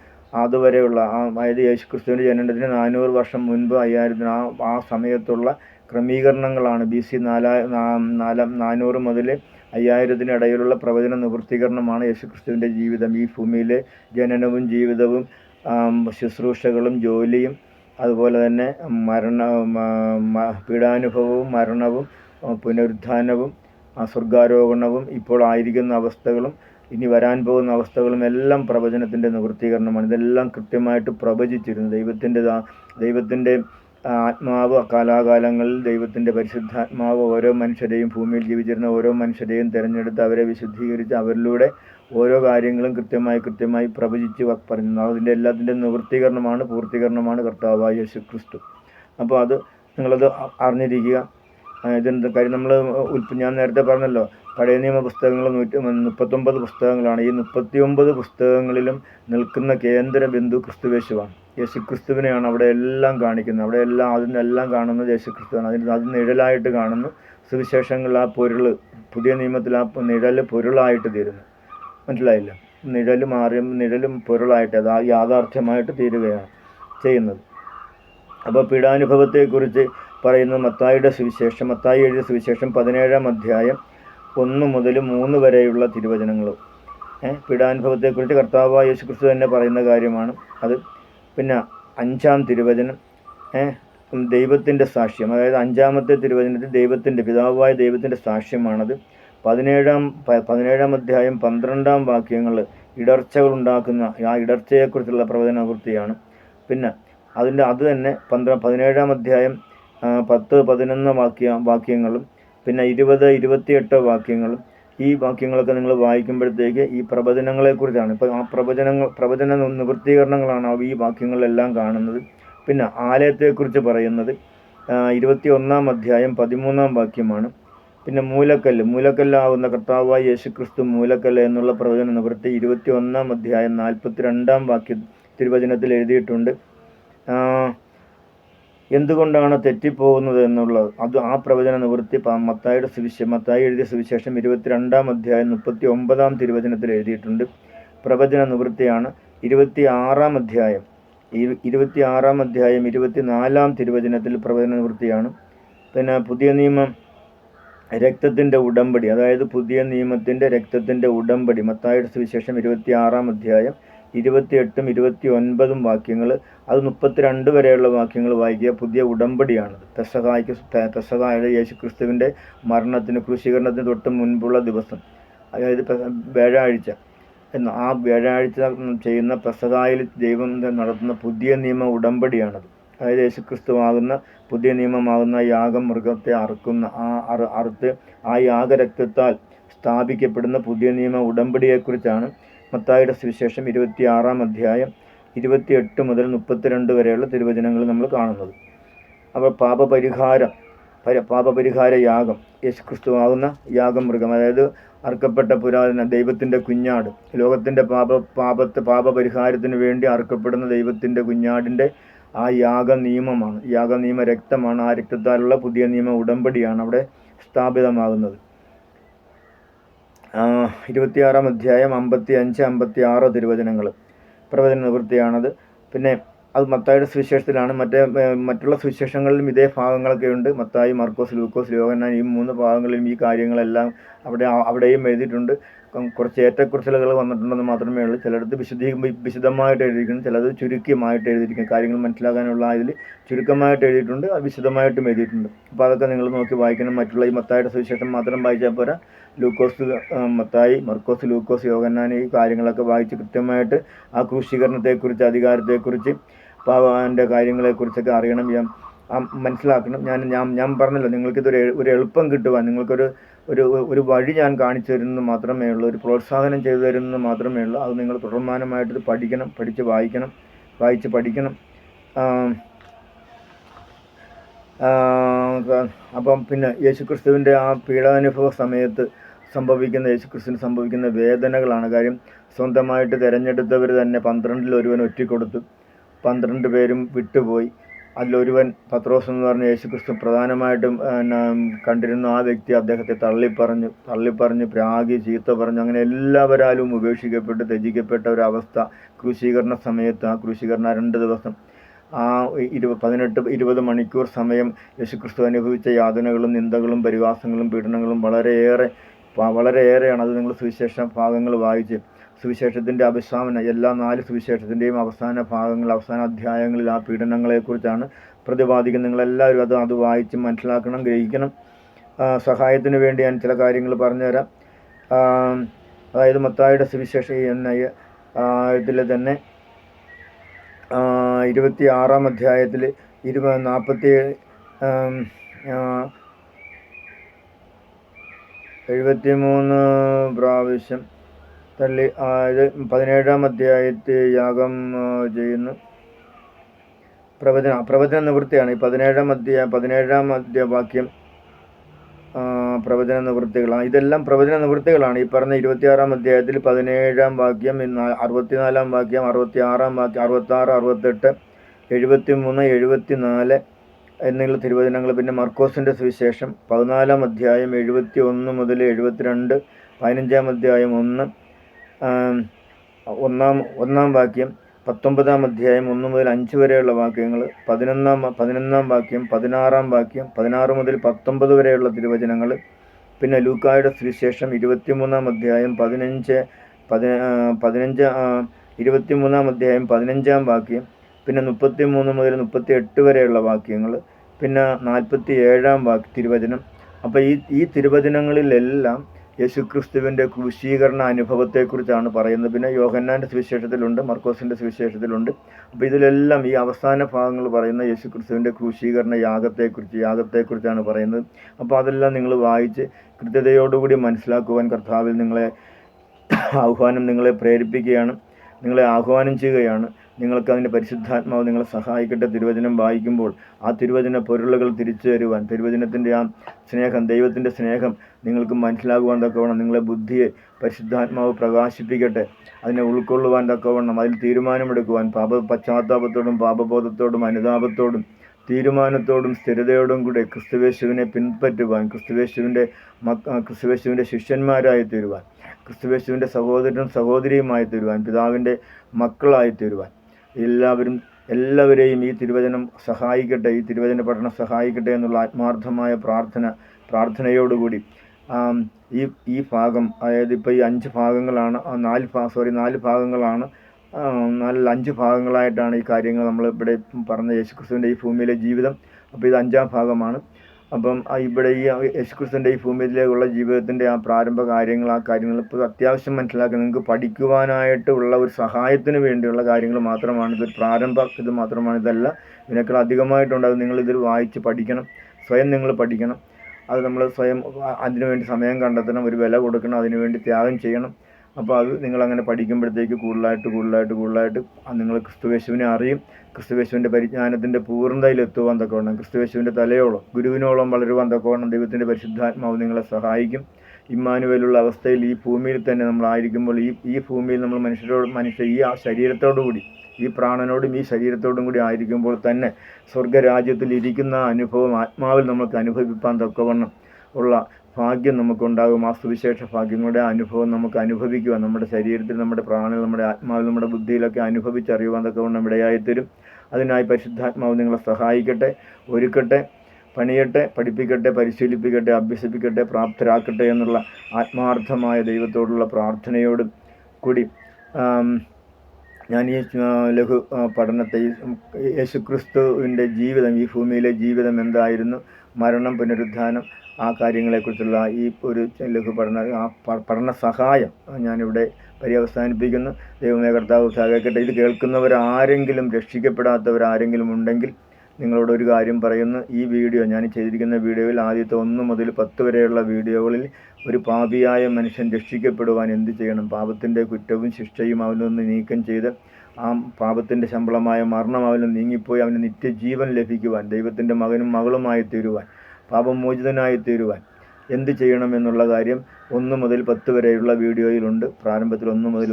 അതുവരെയുള്ള അതായത് യേശുക്രിസ്തുവിൻ്റെ ജനനത്തിന് 400 വർഷം മുൻപ് 5000 ആ സമയത്തുള്ള ക്രമീകരണങ്ങളാണ്. BC 400 മുതൽ 5000 ഇടയിലുള്ള പ്രവചന നിവൃത്തീകരണമാണ് യേശുക്രിസ്തുവിൻ്റെ ജീവിതം. ഈ ഭൂമിയിലെ ജനനവും ജീവിതവും ശുശ്രൂഷകളും ജോലിയും അതുപോലെ തന്നെ പീഡാനുഭവവും മരണവും പുനരുത്ഥാനവും സ്വർഗാരോഹണവും ഇപ്പോൾ ആയിരിക്കുന്ന അവസ്ഥകളും ഇനി വരാൻ പോകുന്ന അവസ്ഥകളും എല്ലാം പ്രവചനത്തിൻ്റെ നിവൃത്തീകരണമാണ്. ഇതെല്ലാം കൃത്യമായിട്ട് പ്രവചിച്ചിരുന്നു. ദൈവത്തിൻ്റെ ആത്മാവ് കാലാകാലങ്ങളിൽ ദൈവത്തിൻ്റെ പരിശുദ്ധാത്മാവ് ഓരോ മനുഷ്യരെയും, ഭൂമിയിൽ ജീവിച്ചിരുന്ന ഓരോ മനുഷ്യരെയും തിരഞ്ഞെടുത്ത് അവരെ വിശുദ്ധീകരിച്ച് അവരിലൂടെ ഓരോ കാര്യങ്ങളും കൃത്യമായി പ്രവചിച്ച് പറയുന്നു. അതിൻ്റെ എല്ലാത്തിൻ്റെ നിവൃത്തീകരണമാണ്, പൂർത്തീകരണമാണ് കർത്താവായ യേശുക്രിസ്തു. അപ്പോൾ അത് നിങ്ങളത് അറിഞ്ഞിരിക്കുക. ഇതെന്ത് കാര്യം നമ്മൾ ഞാൻ നേരത്തെ പറഞ്ഞല്ലോ, പഴയ നിയമ പുസ്തകങ്ങൾ 139 പുസ്തകങ്ങളാണ്. ഈ 39 പുസ്തകങ്ങളിലും നിൽക്കുന്ന കേന്ദ്ര ബിന്ദു ക്രിസ്തുവേശുവാണ്. യേശുക്രിസ്തുവിനെയാണ് അവിടെ എല്ലാം കാണിക്കുന്നത്. അവിടെ എല്ലാം അതിനെല്ലാം കാണുന്നത് യേശുക്രിസ്തുവാണ്. അത് നിഴലായിട്ട് കാണുന്നു. സുവിശേഷങ്ങൾ ആ പൊരുൾ, പുതിയ നിയമത്തിൽ ആ നിഴൽ പൊരുളായിട്ട് തീരുന്നു. മനസ്സിലായില്ല? നിഴലും പൊരുളായിട്ട് അത് യാഥാർത്ഥ്യമായിട്ട് തീരുകയാണ് ചെയ്യുന്നത്. അപ്പോൾ പീഡാനുഭവത്തെക്കുറിച്ച് പറയുന്ന മത്തായിയുടെ സുവിശേഷം, മത്തായി എഴുതിയ സുവിശേഷം 17-ാം അധ്യായം 1 മുതൽ 3 വരെയുള്ള തിരുവചനങ്ങൾ. പീഡാനുഭവത്തെക്കുറിച്ച് കർത്താവായ യേശുക്രിസ്തു തന്നെ പറയുന്ന കാര്യമാണ് അത്. പിന്നെ 5-ാം തിരുവചനം ദൈവത്തിൻ്റെ സാക്ഷ്യം, അതായത് 5-ാമത്തെ തിരുവചനത്തിൽ പിതാവായ ദൈവത്തിൻ്റെ സാക്ഷ്യമാണത്. 17-ാം അധ്യായം 12-ാം വാക്യങ്ങൾ ഇടർച്ചകൾ ഉണ്ടാക്കുന്ന ആ ഇടർച്ചയെക്കുറിച്ചുള്ള പ്രവചന നിവൃത്തിയാണ്. പിന്നെ അത് തന്നെ 17-ാം അധ്യായം 10-11 വാക്യങ്ങളും പിന്നെ 20-28 വാക്യങ്ങളും. ഈ വാക്യങ്ങളൊക്കെ നിങ്ങൾ വായിക്കുമ്പോഴത്തേക്ക് ഈ പ്രവചനങ്ങളെക്കുറിച്ചാണ്. ഇപ്പോൾ ആ പ്രവചന നിവൃത്തീകരണങ്ങളാണ് ഈ വാക്യങ്ങളിലെല്ലാം കാണുന്നത്. പിന്നെ ആലയത്തെക്കുറിച്ച് പറയുന്നത് 21-ാം അധ്യായം 13-ാം വാക്യമാണ്. പിന്നെ മൂലക്കല്ലാവുന്ന കർത്താവായ യേശുക്രിസ്തു മൂലക്കല്ല് എന്നുള്ള പ്രവചന നിവൃത്തി 21-ാം അധ്യായം 42-ാം തിരുവചനത്തിൽ എഴുതിയിട്ടുണ്ട്. എന്തുകൊണ്ടാണ് തെറ്റിപ്പോകുന്നത് എന്നുള്ളത് ആ പ്രവചന നിവൃത്തി മത്തായി എഴുതിയ സുവിശേഷം 22-ാം അധ്യായം 39-ാം തിരുവചനത്തിൽ എഴുതിയിട്ടുണ്ട്. പ്രവചന നിവൃത്തിയാണ് 26-ാം അധ്യായം 24-ാം തിരുവചനത്തിൽ പ്രവചന നിവൃത്തിയാണ്. പിന്നെ പുതിയ നിയമം രക്തത്തിൻ്റെ ഉടമ്പടി, അതായത് പുതിയ നിയമത്തിൻ്റെ രക്തത്തിൻ്റെ ഉടമ്പടി, മത്തായിയുടെ സുവിശേഷം 26-ാം അധ്യായം 28-ഉം 29-ഉം വാക്യങ്ങൾ. അത് 32 വരെയുള്ള വാക്യങ്ങൾ വായിക്കുക. പുതിയ ഉടമ്പടിയാണത്. പെസഹായുടെ യേശുക്രിസ്തുവിൻ്റെ മരണത്തിന്, ക്രൂശീകരണത്തിന് തൊട്ട് മുൻപുള്ള ദിവസം, അതായത് വ്യാഴാഴ്ച. ആ വ്യാഴാഴ്ച ചെയ്യുന്ന പെസഹായിൽ ദൈവം നടത്തുന്ന പുതിയ നിയമ ഉടമ്പടിയാണത്. അതായത് യേശുക്രിസ്തുവാകുന്ന പുതിയ നിയമമാകുന്ന യാഗം, മൃഗത്തെ അറുത്ത് ആ യാഗരക്തത്താൽ സ്ഥാപിക്കപ്പെടുന്ന പുതിയ നിയമ ഉടമ്പടിയെക്കുറിച്ചാണ് മത്തായിയുടെ സുവിശേഷം 26-ാം അധ്യായം 28 മുതൽ 32 വരെയുള്ള തിരുവചനങ്ങൾ നമ്മൾ കാണുന്നത്. അപ്പോൾ പാപപരിഹാര യാഗം, യേശുക്രിസ്തുവാകുന്ന യാഗം മൃഗം, അതായത് അറുക്കപ്പെട്ട പുരാതന ദൈവത്തിൻ്റെ കുഞ്ഞാട്, ലോകത്തിൻ്റെ പാപപരിഹാരത്തിന് വേണ്ടി അറുക്കപ്പെടുന്ന ദൈവത്തിൻ്റെ കുഞ്ഞാടിൻ്റെ ആ യാഗനിയമ രക്തമാണ്. ആ രക്തത്താലുള്ള പുതിയ നിയമ ഉടമ്പടിയാണ് അവിടെ സ്ഥാപിതമാകുന്നത്. 26-ാം അധ്യായം 55-56 തിരുവചനങ്ങൾ പ്രവചന നിവൃത്തിയാണത്. പിന്നെ അത് മത്തായിയുടെ സുവിശേഷത്തിലാണ്. മറ്റുള്ള സുവിശേഷങ്ങളിലും ഇതേ ഭാഗങ്ങളൊക്കെ ഉണ്ട്. മത്തായി, മർക്കോസ്, ലൂക്കോസ്, യോഹന്നാൻ, ഈ 3 ഭാഗങ്ങളിലും ഈ കാര്യങ്ങളെല്ലാം അവിടെയും എഴുതിയിട്ടുണ്ട്. കുറച്ച് ഏറ്റക്കുറച്ചിലുകൾ വന്നിട്ടുണ്ടെന്ന് മാത്രമേ ഉള്ളൂ. ചിലടത്ത് വിശദമായിട്ട് എഴുതിയിരിക്കുന്നു, ചിലത് ചുരുക്കമായിട്ട് എഴുതിയിരിക്കുന്നു. കാര്യങ്ങൾ മനസ്സിലാക്കാനുള്ള ഇതിൽ ചുരുക്കമായിട്ട് എഴുതിയിട്ടുണ്ട്, വിശദമായിട്ടും എഴുതിയിട്ടുണ്ട്. അപ്പോൾ അതൊക്കെ നിങ്ങൾ നോക്കി വായിക്കണം. മറ്റുള്ള ഈ മത്തായിയുടെ സുവിശേഷം മാത്രം വായിച്ചാൽ പോരാ. മത്തായി, മർക്കോസ്, ലൂക്കോസ്, യോഹന്നാൻ, ഈ കാര്യങ്ങളൊക്കെ വായിച്ച് കൃത്യമായിട്ട് ആ ക്രൂശീകരണത്തെക്കുറിച്ച്, അധികാരത്തെക്കുറിച്ച്, പാപൻ്റെ കാര്യങ്ങളെക്കുറിച്ചൊക്കെ അറിയണം, മനസ്സിലാക്കണം. ഞാൻ പറഞ്ഞല്ലോ, നിങ്ങൾക്കിതൊരു എളുപ്പം കിട്ടുവാൻ, നിങ്ങൾക്കൊരു വഴി ഞാൻ കാണിച്ചു തരുന്നത് മാത്രമേ ഉള്ളൂ, ഒരു പ്രോത്സാഹനം ചെയ്തു തരുന്നത് മാത്രമേ ഉള്ളൂ. അത് നിങ്ങൾ തുടർമാനമായിട്ട് പഠിക്കണം, വായിച്ച് പഠിക്കണം. അപ്പം പിന്നെ യേശുക്രിസ്തുവിൻ്റെ ആ പീഡാനുഭവ സമയത്ത് യേശുക്രിസ്തുവിന് സംഭവിക്കുന്ന വേദനകളാണ്. കാര്യം സ്വന്തമായിട്ട് തിരഞ്ഞെടുത്തവർ തന്നെ 12-ൽ ഒരുവൻ ഒറ്റിക്കൊടുത്തു. 12 പേരും വിട്ടുപോയി. അതിലൊരുവൻ പത്രോസ് എന്ന് പറഞ്ഞ യേശുക്രിസ്തു പ്രധാനമായിട്ടും കണ്ടിരുന്ന ആ വ്യക്തി അദ്ദേഹത്തെ തള്ളിപ്പറഞ്ഞ് ചീത്ത പറഞ്ഞു. അങ്ങനെ എല്ലാവരാലും ഉപേക്ഷിക്കപ്പെട്ട് ത്യജിക്കപ്പെട്ട ഒരവസ്ഥ ക്രൂശീകരണ സമയത്ത്, ആ ക്രൂശീകരണ 2 ദിവസം, ആ 18-20 മണിക്കൂർ സമയം യേശുക്രിസ്തു അനുഭവിച്ച യാതനകളും നിന്ദകളും പരിഹാസങ്ങളും പീഡനങ്ങളും വളരെയേറെയാണ്. അത് നിങ്ങൾ സുവിശേഷ ഭാഗങ്ങൾ വായിച്ച്, സുവിശേഷത്തിൻ്റെ അഭിസാമന എല്ലാ 4 സുവിശേഷത്തിൻ്റെയും അവസാന അധ്യായങ്ങളിൽ ആ പീഡനങ്ങളെക്കുറിച്ചാണ് പ്രതിപാദിക്കുന്നത്. നിങ്ങളെല്ലാവരും അത് വായിച്ച് മനസ്സിലാക്കണം, ഗ്രഹിക്കണം. സഹായത്തിന് വേണ്ടി ഞാൻ ചില കാര്യങ്ങൾ പറഞ്ഞുതരാം. അതായത് മത്തായിയുടെ സുവിശേഷം ഇതിൽ തന്നെ 26-ാം അധ്യായത്തിൽ 73 പ്രാവശ്യം തള്ളി. ഇത് 17-ാം അധ്യായത്തിൽ യാഗം ചെയ്യുന്നു. പ്രവചന നിവൃത്തിയാണ് ഈ 17-ാം വാക്യം. പ്രവചന നിവൃത്തികളാണ് ഇതെല്ലാം. പ്രവചന നിവൃത്തികളാണ് ഈ പറഞ്ഞ 26-ാം അധ്യായത്തിൽ 17-ാം വാക്യം, 64-ാം വാക്യം, 66-ാം വാക്യം, 66, 68, 73, 74 എന്നുള്ള തിരുവചനങ്ങൾ. പിന്നെ മർക്കോസിൻ്റെ സുവിശേഷം 14-ാം അധ്യായം 71 മുതൽ 72, 15-ാം അധ്യായം 1-ാം വാക്യം, 19-ാം അധ്യായം 1 മുതൽ 5 വരെയുള്ള വാക്യങ്ങൾ, 11-ാം വാക്യം, 16-ാം വാക്യം, 16 മുതൽ 19 വരെയുള്ള തിരുവചനങ്ങൾ. പിന്നെ ലൂക്കായുടെ സുവിശേഷം 23-ാം അധ്യായം 23-ാം അധ്യായം 15-ാം വാക്യം, പിന്നെ 33 മുതൽ 38 വരെയുള്ള വാക്യങ്ങൾ, പിന്നെ 47-ാം തിരുവചനം. അപ്പോൾ ഈ തിരുവചനങ്ങളിലെല്ലാം യേശുക്രിസ്തുവിൻ്റെ ക്രൂശീകരണ അനുഭവത്തെക്കുറിച്ചാണ് പറയുന്നത്. പിന്നെ യോഹന്നാൻ്റെ സുവിശേഷത്തിലുണ്ട്, മർക്കോസിൻ്റെ സുവിശേഷത്തിലുണ്ട്. അപ്പോൾ ഇതിലെല്ലാം ഈ അവസാന ഭാഗങ്ങൾ പറയുന്ന യേശുക്രിസ്തുവിൻ്റെ ക്രൂശീകരണ യാഗത്തെക്കുറിച്ചാണ് പറയുന്നത്. അപ്പോൾ അതെല്ലാം നിങ്ങൾ വായിച്ച് കൃത്യതയോടുകൂടി മനസ്സിലാക്കുവാൻ കർത്താവിൽ നിങ്ങളെ പ്രേരിപ്പിക്കുകയാണ്, നിങ്ങളെ ആഹ്വാനം ചെയ്യുകയാണ്. നിങ്ങൾക്ക് അതിൻ്റെ പരിശുദ്ധാത്മാവ് നിങ്ങളെ സഹായിക്കട്ടെ. തിരുവചനം വായിക്കുമ്പോൾ ആ തിരുവചന പൊരുളുകൾ തിരിച്ചു തരുവാൻ, തിരുവചനത്തിൻ്റെ ആ സ്നേഹം, ദൈവത്തിൻ്റെ സ്നേഹം നിങ്ങൾക്ക് മനസ്സിലാകുവാൻ തക്കവണ്ണം നിങ്ങളെ ബുദ്ധിയെ പരിശുദ്ധാത്മാവ് പ്രകാശിപ്പിക്കട്ടെ. അതിനെ ഉൾക്കൊള്ളുവാൻ തക്കവണ്ണം, അതിൽ തീരുമാനമെടുക്കുവാൻ, പശ്ചാത്താപത്തോടും പാപബോധത്തോടും അനുതാപത്തോടും തീരുമാനത്തോടും സ്ഥിരതയോടും കൂടെ ക്രിസ്തുയേശുവിനെ പിൻപറ്റുവാൻ, ക്രിസ്തുയേശുവിൻ്റെ ശിഷ്യന്മാരായി തീരുവാൻ, ക്രിസ്തുയേശുവിൻ്റെ സഹോദരനും സഹോദരിയുമായി തീരുവാൻ, പിതാവിൻ്റെ മക്കളായി തീരുവാൻ എല്ലാവരെയും ഈ തിരുവചനം സഹായിക്കട്ടെ, ഈ തിരുവചന പഠനം സഹായിക്കട്ടെ എന്നുള്ള ആത്മാർത്ഥമായ പ്രാർത്ഥനയോടുകൂടി ഈ ഭാഗം, അതായത് ഇപ്പോൾ ഈ 5 ഭാഗങ്ങളാണ്, 4 ഭാഗങ്ങളാണ്, 5 ഭാഗങ്ങളായിട്ടാണ് ഈ കാര്യങ്ങൾ നമ്മൾ ഇവിടെ പറഞ്ഞ യേശുക്രിസ്തുവിൻ്റെ ഈ ഭൂമിയിലെ ജീവിതം. അപ്പോൾ ഇത് 5-ാം ഭാഗമാണ്. അപ്പം ഇവിടെ ഈ യേശുക്രിസ്തുവിൻ്റെ ഈ ഭൂമിയിലേക്കുള്ള ജീവിതത്തിൻ്റെ ആ പ്രാരംഭ കാര്യങ്ങൾ, ആ കാര്യങ്ങൾ ഇപ്പോൾ അത്യാവശ്യം മനസ്സിലാക്കി നിങ്ങൾക്ക് പഠിക്കുവാനായിട്ട് ഉള്ള ഒരു സഹായത്തിന് വേണ്ടിയുള്ള കാര്യങ്ങൾ മാത്രമാണ് ഇത്. ഇത് മാത്രമാണ്, ഇതല്ല. ഇതിനേക്കാൾ അധികമായിട്ടുണ്ട്. അത് നിങ്ങളിതിൽ വായിച്ച് പഠിക്കണം, സ്വയം നിങ്ങൾ പഠിക്കണം. അത് നമ്മൾ സ്വയം അതിനുവേണ്ടി സമയം കണ്ടെത്തണം, ഒരു വില കൊടുക്കണം, അതിനുവേണ്ടി ത്യാഗം ചെയ്യണം. അപ്പോൾ അത് നിങ്ങളങ്ങനെ പഠിക്കുമ്പോഴത്തേക്ക് കൂടുതലായിട്ട് നിങ്ങൾ ക്രിസ്തുയേശുവിനെ അറിയും. ക്രിസ്തുയേശുവിൻ്റെ പരിജ്ഞാനത്തിൻ്റെ പൂർണ്ണതയിലെത്തുവാൻ തക്കവണ്ണം, ക്രിസ്തുയേശുവിൻ്റെ തലയോളം, ഗുരുവിനോളം വളരുവാൻ തക്കവണ്ണം ദൈവത്തിൻ്റെ പരിശുദ്ധാത്മാവ് നിങ്ങളെ സഹായിക്കും. ഇമ്മാനുവേലുള്ള അവസ്ഥയിൽ ഈ ഭൂമിയിൽ തന്നെ നമ്മളായിരിക്കുമ്പോൾ, ഈ ഭൂമിയിൽ നമ്മൾ മനുഷ്യ ഈ ശരീരത്തോടുകൂടി, ഈ പ്രാണനോടും ഈ ശരീരത്തോടും കൂടി ആയിരിക്കുമ്പോൾ തന്നെ സ്വർഗരാജ്യത്തിൽ ഇരിക്കുന്ന അനുഭവം ആത്മാവിൽ നമുക്ക് അനുഭവിപ്പാൻ തക്കവണ്ണം ഉള്ള ഭാഗ്യം നമുക്കുണ്ടാകും. ആ സുവിശേഷ ഭാഗ്യങ്ങളുടെ അനുഭവം നമുക്ക് അനുഭവിക്കുവാൻ, നമ്മുടെ ശരീരത്തിൽ, നമ്മുടെ പ്രാണനിൽ, നമ്മുടെ ആത്മാവിൽ, നമ്മുടെ ബുദ്ധിയിലൊക്കെ അനുഭവിച്ചറിയുവാൻ തക്കവണ്ണം ഇടയായിത്തരും. അതിനായി പരിശുദ്ധാത്മാവ് നിങ്ങളെ സഹായിക്കട്ടെ, ഒരുക്കട്ടെ, പണിയട്ടെ, പഠിപ്പിക്കട്ടെ, പരിശീലിപ്പിക്കട്ടെ, അഭ്യസിപ്പിക്കട്ടെ, പ്രാപ്തരാക്കട്ടെ എന്നുള്ള ആത്മാർത്ഥമായ ദൈവത്തോടുള്ള പ്രാർത്ഥനയോടും കൂടി ഞാൻ ഈ ലഘു പഠനത്തെ, യേശുക്രിസ്തുവിൻ്റെ ജീവിതം, ഈ ഭൂമിയിലെ ജീവിതം എന്തായിരുന്നു, മരണം, പുനരുത്ഥാനം, ആ കാര്യങ്ങളെക്കുറിച്ചുള്ള ഈ ഒരു ലഘു പഠന സഹായം ഞാനിവിടെ പര്യവസാനിപ്പിക്കുന്നു. ദൈവമേ കർത്താവ് സഹായിക്കട്ടെ. ഇത് കേൾക്കുന്നവരാരെങ്കിലും രക്ഷിക്കപ്പെടാത്തവരാരെങ്കിലും ഉണ്ടെങ്കിൽ നിങ്ങളോട് ഒരു കാര്യം പറയുന്നു. ഈ വീഡിയോ, ഞാൻ ചെയ്തിരിക്കുന്ന വീഡിയോയിൽ ആദ്യത്തെ 1 മുതൽ 10 വരെയുള്ള വീഡിയോകളിൽ ഒരു പാപിയായ മനുഷ്യൻ രക്ഷിക്കപ്പെടുവാൻ എന്ത് ചെയ്യണം, പാപത്തിൻ്റെ കുറ്റവും ശിക്ഷയും അവനിൽ നിന്ന് നീക്കം ചെയ്ത് ആ പാപത്തിൻ്റെ ശമ്പളമായ മരണം അവന് നീങ്ങിപ്പോയി അവന് നിത്യജീവൻ ലഭിക്കുവാൻ, ദൈവത്തിൻ്റെ മകനും മകളുമായി തീരുവാൻ, പാപമോചിതനായി തീരുവാൻ എന്ത് ചെയ്യണമെന്നുള്ള കാര്യം 1 മുതൽ 10 വരെയുള്ള വീഡിയോയിലുണ്ട്. പ്രാരംഭത്തിൽ 1 മുതൽ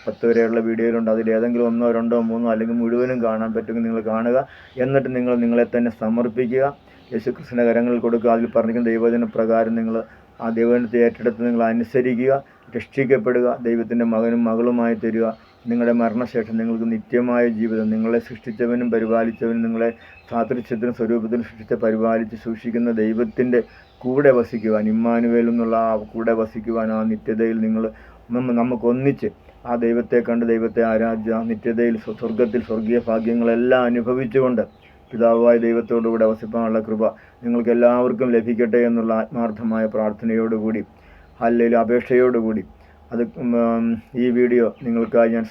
10 വരെയുള്ള വീഡിയോയിലുണ്ട്. അതിലേതെങ്കിലും 1, 2, 3 അല്ലെങ്കിൽ മുഴുവനും കാണാൻ പറ്റുമെങ്കിൽ നിങ്ങൾ കാണുക. എന്നിട്ട് നിങ്ങളെ തന്നെ സമർപ്പിക്കുക, യേശുക്രിസ്തുവിൻ്റെ കരങ്ങളിൽ കൊടുക്കുക. അതിൽ പറഞ്ഞിരിക്കുന്ന ദൈവവചന പ്രകാരം നിങ്ങൾ ആ ദൈവവചനത്തെ ഏറ്റെടുത്ത് നിങ്ങൾ അനുസരിക്കുക, രക്ഷിക്കപ്പെടുക, ദൈവത്തിൻ്റെ മകനും മകളുമായി തീരുക. നിങ്ങളുടെ മരണശേഷം നിങ്ങൾക്ക് നിത്യമായ ജീവിതം, നിങ്ങളെ സൃഷ്ടിച്ചവനും പരിപാലിച്ചവനും, നിങ്ങളെ സാദൃശ്യത്തിനും സ്വരൂപത്തിനും സൃഷ്ടിച്ച് പരിപാലിച്ച് സൂക്ഷിക്കുന്ന ദൈവത്തിൻ്റെ കൂടെ വസിക്കുവാൻ, ഇമ്മാനുവേൽ എന്നുള്ള ആ കൂടെ വസിക്കുവാൻ, ആ നിത്യതയിൽ നമുക്കൊന്നിച്ച് ആ ദൈവത്തെ കണ്ട് ദൈവത്തെ ആരാധിച്ച് ആ നിത്യതയിൽ സ്വർഗത്തിൽ സ്വർഗീയ ഭാഗ്യങ്ങളെല്ലാം അനുഭവിച്ചുകൊണ്ട് പിതാവായ ദൈവത്തോടുകൂടെ വസിപ്പാനുള്ള കൃപ നിങ്ങൾക്ക് എല്ലാവർക്കും ലഭിക്കട്ടെ എന്നുള്ള ആത്മാർത്ഥമായ പ്രാർത്ഥനയോടുകൂടി, അല്ലെങ്കിൽ അപേക്ഷയോടുകൂടി അത് ഈ വീഡിയോ നിങ്ങൾക്കായി ഞാൻ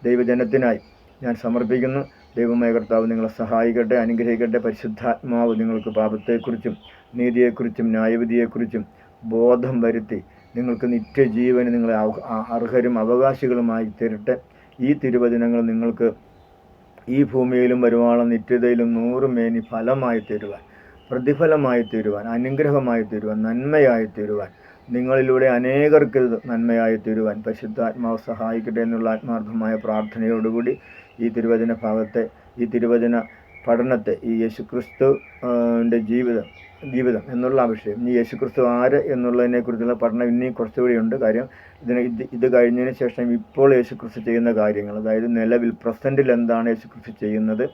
ദൈവജനത്തിനായി ഞാൻ സമർപ്പിക്കുന്നു. ദൈവമായ കർത്താവ് നിങ്ങളെ സഹായിക്കട്ടെ, അനുഗ്രഹിക്കട്ടെ. പരിശുദ്ധാത്മാവ് നിങ്ങൾക്ക് പാപത്തെക്കുറിച്ചും നീതിയെക്കുറിച്ചും ന്യായവിധിയെക്കുറിച്ചും ബോധം വരുത്തി നിങ്ങൾക്ക് നിത്യജീവന് നിങ്ങളെ അർഹരും അവകാശികളുമായി തരട്ടെ. ഈ തിരുവചനങ്ങൾ നിങ്ങൾക്ക് ഈ ഭൂമിയിലും വരുവാനുള്ള നിത്യതയിലും 100 മേനി ഫലമായി തരുവാൻ, പ്രതിഫലമായി തരുവാൻ, അനുഗ്രഹമായി തരുവാൻ, നന്മയായി തരുവാൻ, നിങ്ങളിലൂടെ അനേകർക്ക് നന്മയായി തരുവാൻ പരിശുദ്ധാത്മാവ് സഹായിക്കട്ടെ എന്നുള്ള ആത്മാർത്ഥമായ പ്രാർത്ഥനയോടുകൂടി ഈ തിരുവചന ഭാഗത്തെ, ഈ തിരുവചന പഠനത്തെ, ഈ യേശുക്രിസ്തുവിൻ്റെ ജീവിതം എന്നുള്ള വിഷയം, ഈ യേശുക്രിസ്തു ആര് എന്നുള്ളതിനെക്കുറിച്ചുള്ള പഠനം ഇനിയും കുറച്ചുകൂടിയുണ്ട്. കാര്യം ഇത് കഴിഞ്ഞതിന് ശേഷം ഇപ്പോൾ യേശുക്രിസ്തു ചെയ്യുന്ന കാര്യങ്ങൾ, അതായത് നിലവിൽ പ്രസൻറ്റിൽ എന്താണ് യേശുക്രിസ്തു ചെയ്യുന്നത്,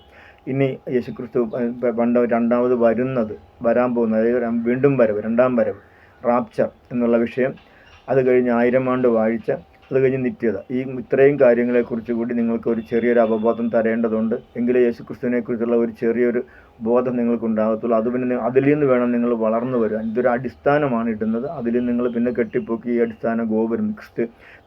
ഇനി യേശുക്രിസ്തു രണ്ടാമത് വരാൻ പോകുന്നത്, അതായത് വീണ്ടും വരവ്, രണ്ടാം വരവ്, റാപ്ചർ എന്നുള്ള വിഷയം, അത് കഴിഞ്ഞ് 1000 ആണ്ട് വാഴ്ച, അത് കഴിഞ്ഞ് നിത്യത, ഈ ഇത്രയും കാര്യങ്ങളെക്കുറിച്ച് കൂടി നിങ്ങൾക്ക് ഒരു ചെറിയൊരു അവബോധം തരേണ്ടതുണ്ട്. എങ്കിലേ യേശുക്രിസ്തുവിനെക്കുറിച്ചുള്ള ഒരു ചെറിയൊരു ബോധം നിങ്ങൾക്ക് ഉണ്ടാകത്തുള്ളൂ. അതിൽ നിന്ന് വേണം നിങ്ങൾ വളർന്നു വരാൻ. ഇതൊരു അടിസ്ഥാനമാണ് ഇടുന്നത്. അതിൽ നിങ്ങൾ പിന്നെ കെട്ടിപ്പൊക്കി ഈ അടിസ്ഥാന ഗോപുരം,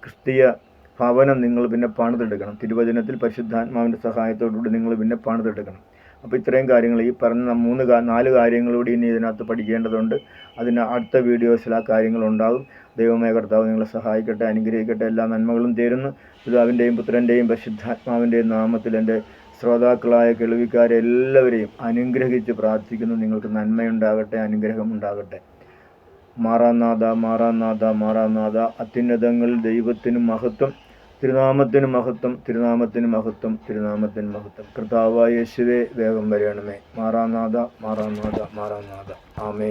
ക്രിസ്തീയ ഭവനം നിങ്ങൾ പിന്നെ പണിതെടുക്കണം. തിരുവചനത്തിൽ പരിശുദ്ധാത്മാവിൻ്റെ സഹായത്തോടുകൂടി നിങ്ങൾ പിന്നെ പണിതെടുക്കണം. അപ്പോൾ ഇത്രയും കാര്യങ്ങൾ, ഈ പറഞ്ഞ 4 കാര്യങ്ങളൂടി ഇനി ഇതിനകത്ത് പഠിക്കേണ്ടതുണ്ട്. അതിന് അടുത്ത വീഡിയോസിൽ ആ കാര്യങ്ങളുണ്ടാകും. ദൈവമായ കർത്താവ് നിങ്ങളെ സഹായിക്കട്ടെ, അനുഗ്രഹിക്കട്ടെ. എല്ലാ നന്മകളും തേരുന്നു. പിതാവിൻ്റെയും പുത്രൻ്റെയും പരിശുദ്ധാത്മാവിൻ്റെയും നാമത്തിൽ എൻ്റെ ശ്രോതാക്കളായ കേൾവിക്കാരെ എല്ലാവരെയും അനുഗ്രഹിച്ച് പ്രാർത്ഥിക്കുന്നു. നിങ്ങൾക്ക് നന്മയുണ്ടാകട്ടെ, അനുഗ്രഹം ഉണ്ടാകട്ടെ. മാറാനാഥ, മാറാനാഥ, മാറാനാഥ. അത്യുന്നതങ്ങളിൽ ദൈവത്തിന് മഹത്വം, തിരുനാമത്തിന് മഹത്വം, തിരുനാമത്തിന് മഹത്വം, തിരുനാമത്തിന് മഹത്വം. കർത്താവായ യേശുവേ, വേഗം വരണമേ. മാറാനാഥ, മാറാനാഥ, മാറാനാഥ. ആമേൻ.